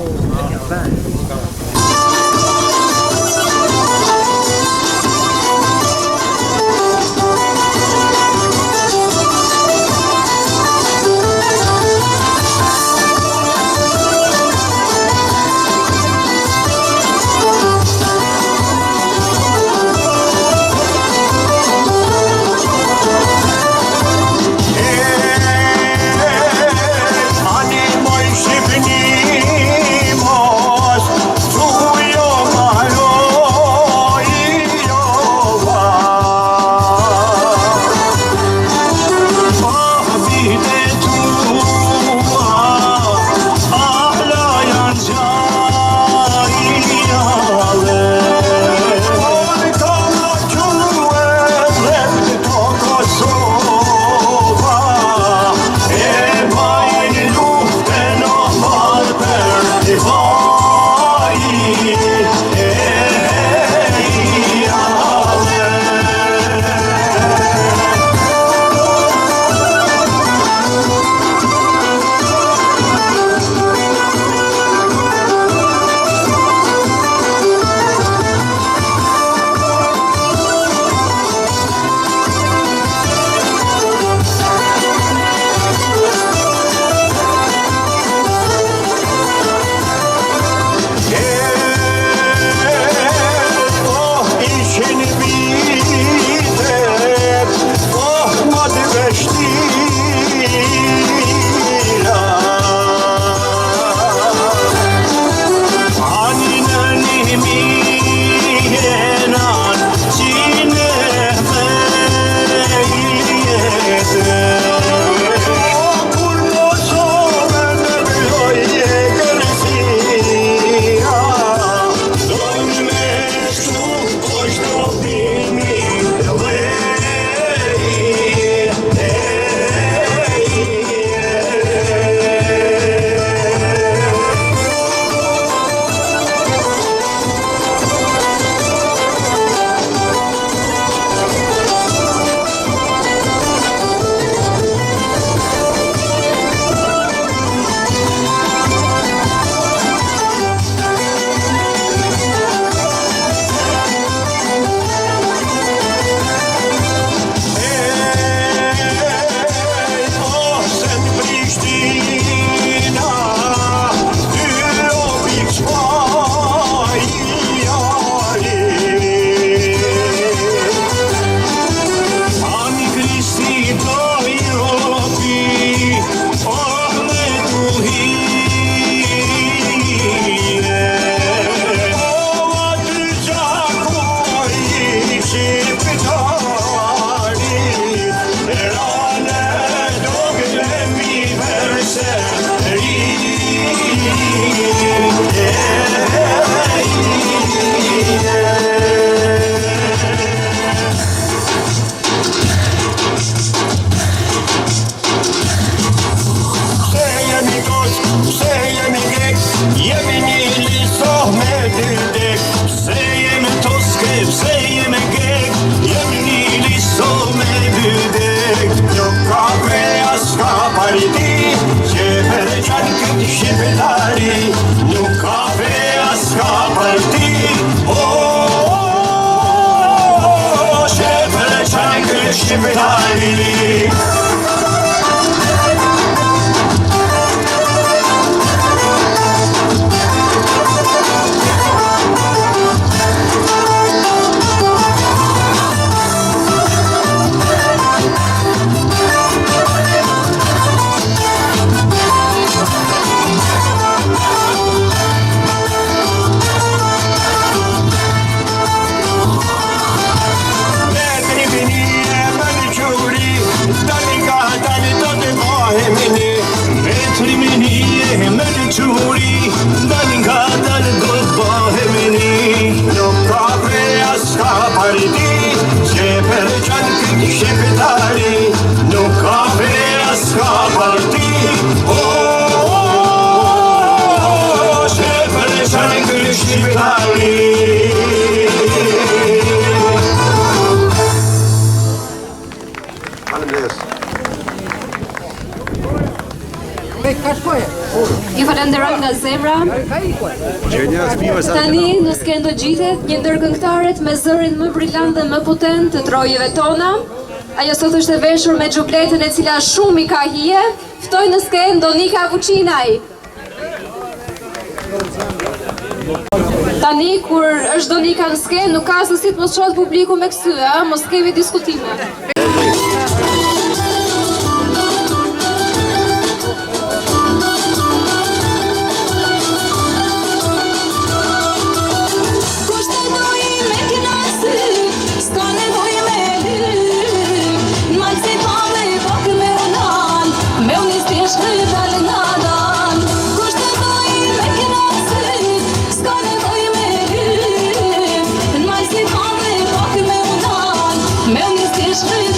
Ani moj shqipni moj shqiptari. Nuk ka vrea s'ka parti, shqe për qanë këtë shqiptari. Ju falenderoj nga zemra. Tani në skendo gjitet një ndër këngëtarët me zërin më brillant dhe më potent të trojeve tona. Ajo sot është e veshur me xhubletën e cila shumë i ka hije. Ftoj në skend Donika Vuçinaj. Tani kur është Donika në skend, nuk ka se si të mos shohet publiku me kësye, mos kemi diskutime. Shqiptari.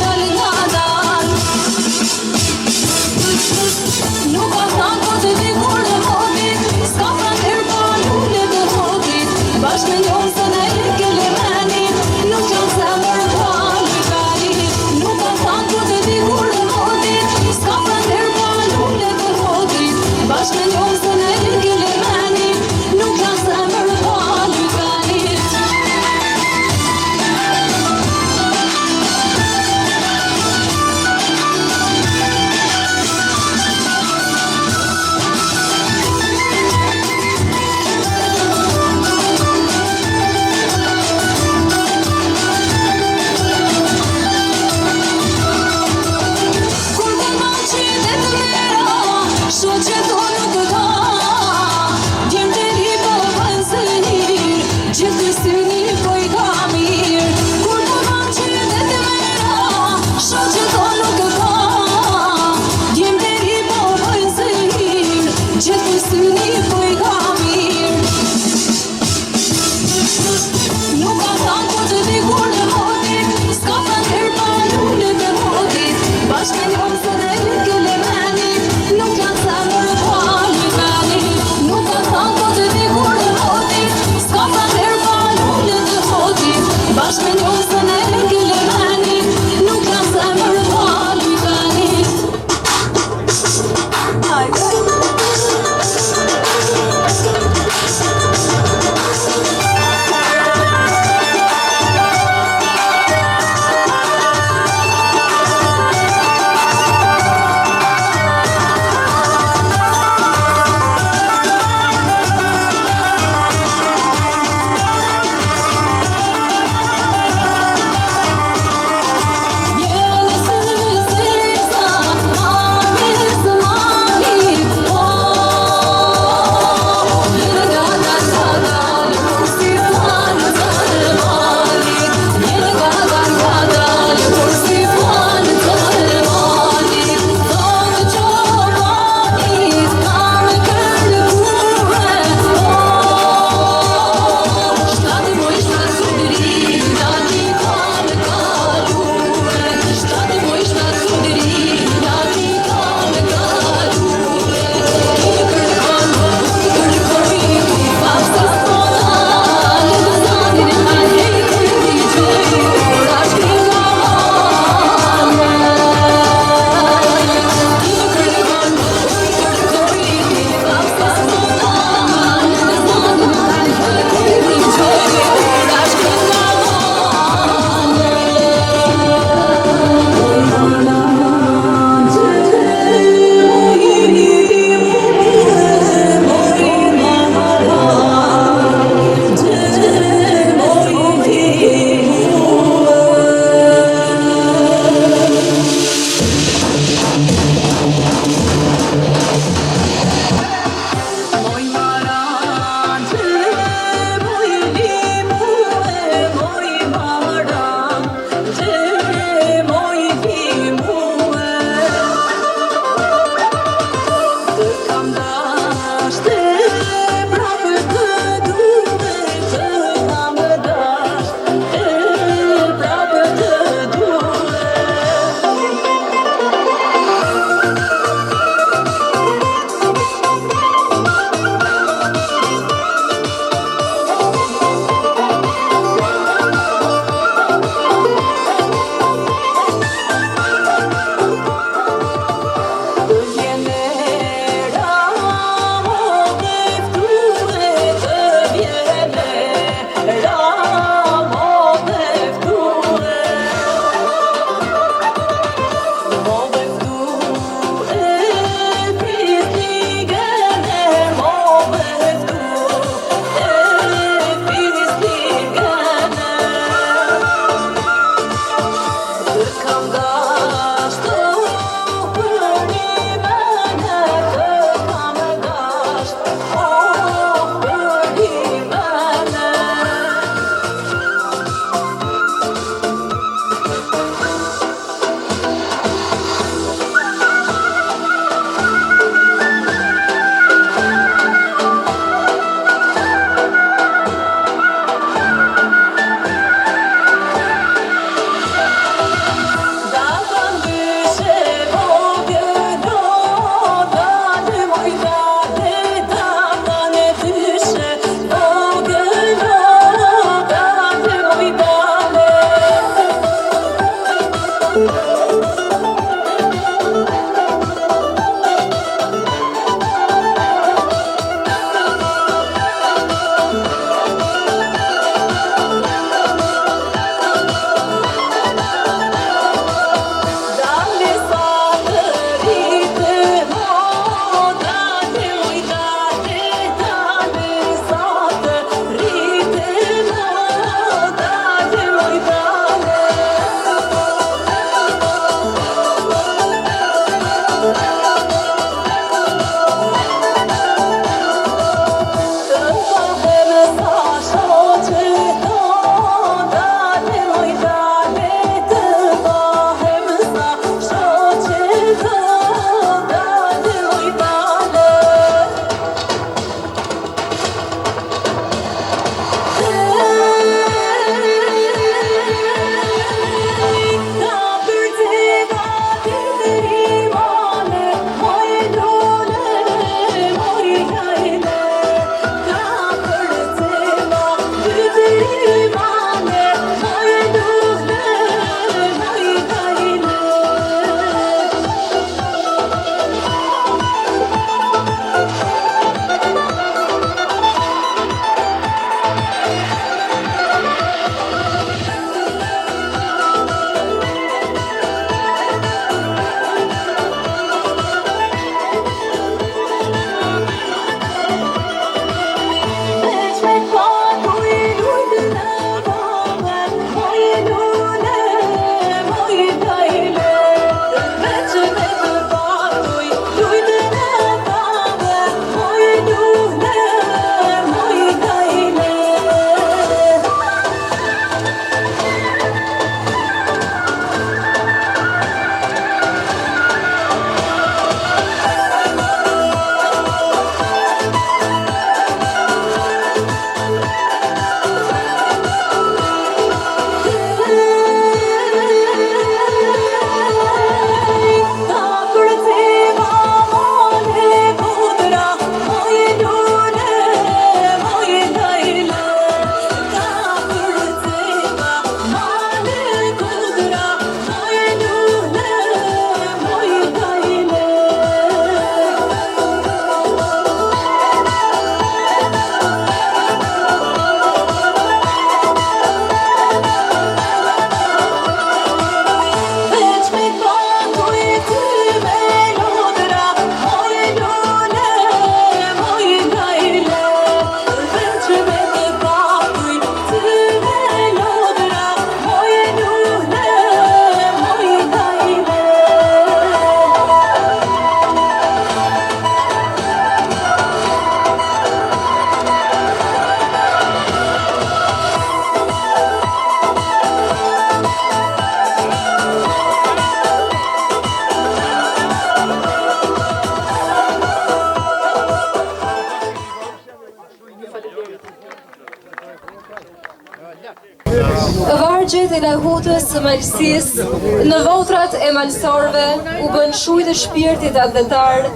Vargjet e lahutës së malësisë në votrat e malësorve u bën shujt e shpirtit atletar,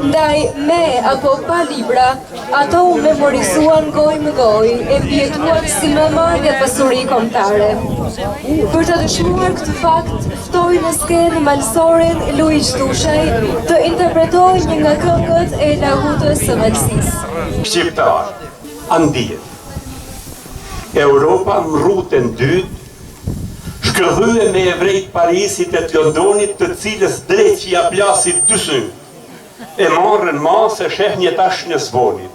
ndaj me apo pa libra, ato u memorizuan gojë më gojë e mbjetuan si memorie pasuri kombëtare. Për të dëshmuar këtë fakt, ftoi në skenë malësorin Luiz Dushaj të interpretojë një nga këngët e lahutës së malësisë. Shqiptar, andijet. Europa më rrutën dytë, shkëdhye me evrejt Parisit e të Londonit, të cilës dreqja plasit dy sy, e marrën masë e sheh një tash në zvonit,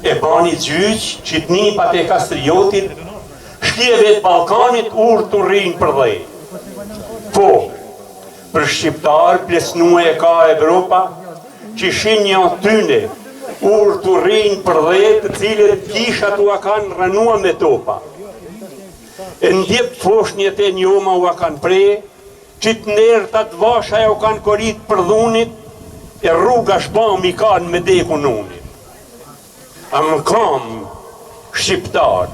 e bani gjyq, qitnipat e Kastriotit, shkjeve të Balkanit urë të rrinë për dhej. Po, për shqiptar plesnue e ka Evropa, që shinja tyne, urë të rrinë për dhe të cilët kishat u a kanë rënua me topa. E ndjep foshnjet e njoma u a kanë pre, që të nërë të atë vasha u kanë korit për dhunit, e rruga shbam i kanë me dekun unit. A më kam shqiptar,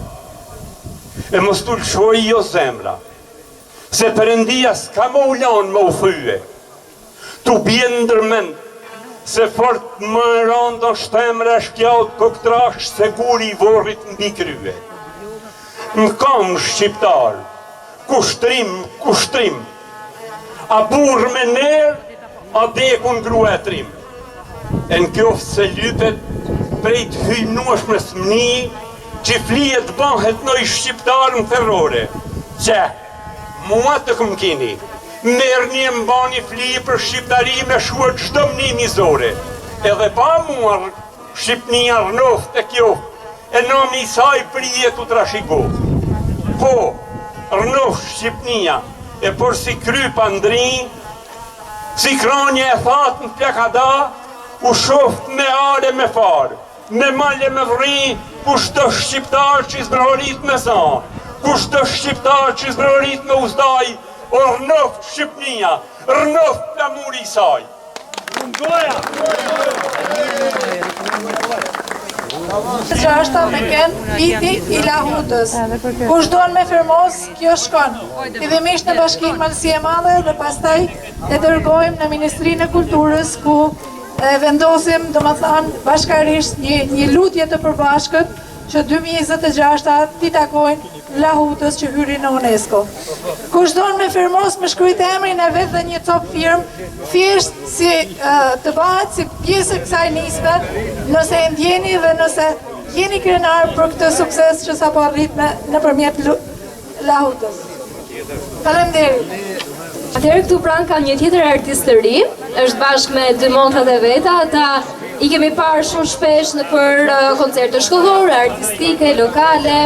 e më stulqoj jo zemra, se Perëndia s'ka më ulan më u thyje, tu bjen ndërmend, se fort më rëndon shtemre shkjaut koktrash se guri i vorrit mbi krye. Më kam shqiptar, kushtrim, a burr me nerë, a dekun gruetrim. E në kjoft se lypet prej të hyjnueshme smni, që flijet bahet në i shqiptar në terrore, që mua të këm kini, merë një mbani fli për shqiptari me shuar çdo mni mizore, edhe pa muar Shqipnia rënoft e kjo, e nami i saj prije të trashiko. Po, rënoft Shqipnia, e por si krypa ndrin, si kranje e thatë në plakada, u shoft me are me farë, me malje me vri, kushtë shqiptar që zbrorit me sa, kushtë shqiptar që zbrorit me uzdaj, o rënoft Shqipnia, rënoft plamuri i saj. Gjashta me ken viti i lahutës. Kush doan me firmos, kjo shkon. Fillimisht në Bashkinë Malësie Madhe dhe pastaj e dërgojmë në Ministrinë e Kulturës, ku vendosim, domethënë, bashkarisht një lutje të përbashkët që 2026 t'i takojnë Lahutës që hyri në UNESCO. Kush don me firmos me shkruajt emrin e vet dhe një top firmë, thjesht si të bëhet si pjesë e kësaj nisme, nëse e ndjeni dhe nëse jeni krenar për këtë sukses që sapo arrit nëpërmjet Lahutës. Faleminderit. Atëherë këtu pranë kam një tjetër artist të ri, është bashkë me dy montrat e veta, ata i kemi parë shumë shpesh në për koncerte shkollore, artistike, lokale,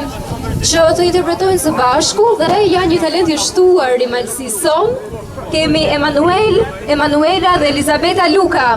që të interpretojnë së bashku dhe janë një talent i shtuar i Malësison. Kemi Emanuela dhe Elizabeta Luka.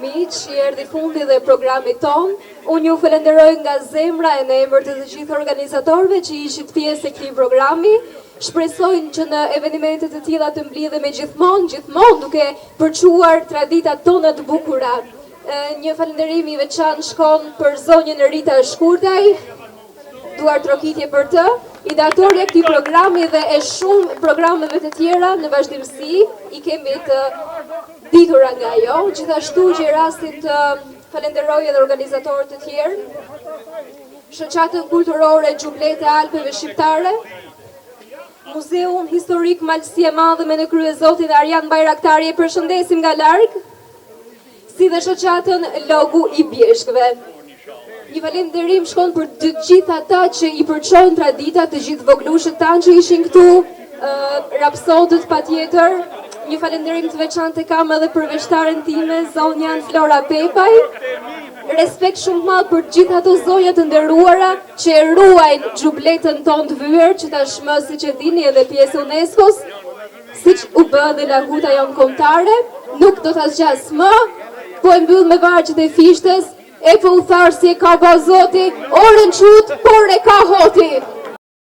miq, i erdhi fundi dhe programit ton. Unë ju falenderoj nga zemra e në emër të gjithë organizatorëve që ishit pjesë e këtij programi. Shpresojnë që në evenimente të tilla të mblidhemi gjithmonë duke përçuar traditat tona të bukura. Një falënderim i veçantë shkon për zonjën Rita Shkurtaj, duar trokitje për të, ideatorja e këtij programi dhe e shumë programeve të tjera në vazhdimsi, i kemi të ditura nga ajo, gjithashtu që rastin të falenderoj edhe organizatorët të tjerë, shoqatën kulturore Xhublete Alpeve Shqiptare, Muzeun Historik Malësi e Madhe me në krye zotin Arjan Bajraktari, e përshëndesim nga larg, si dhe shoqatën Logu i Bjeshkëve. Një falenderim shkon për të gjithë ata që i përçojnë traditat, të gjithë voglushët tanë që ishin këtu, rapsodët patjetër. Një falenderim të veçantë kam edhe për veshtaren time, zonjan Flora Pepaj. Respekt shumë madh për gjithë ato zonja të nderuara që e ruajnë Xhubletën tonë të vyer, që tashmë siç e dini edhe pjesë UNESCO-s, siç u bë dhe laguta jonë kombëtare, nuk do ta zgjas më, po e mbyll me vargjet e fishtes, e po u tharë si e ka ba Zoti, orën qut, por e ka hoti.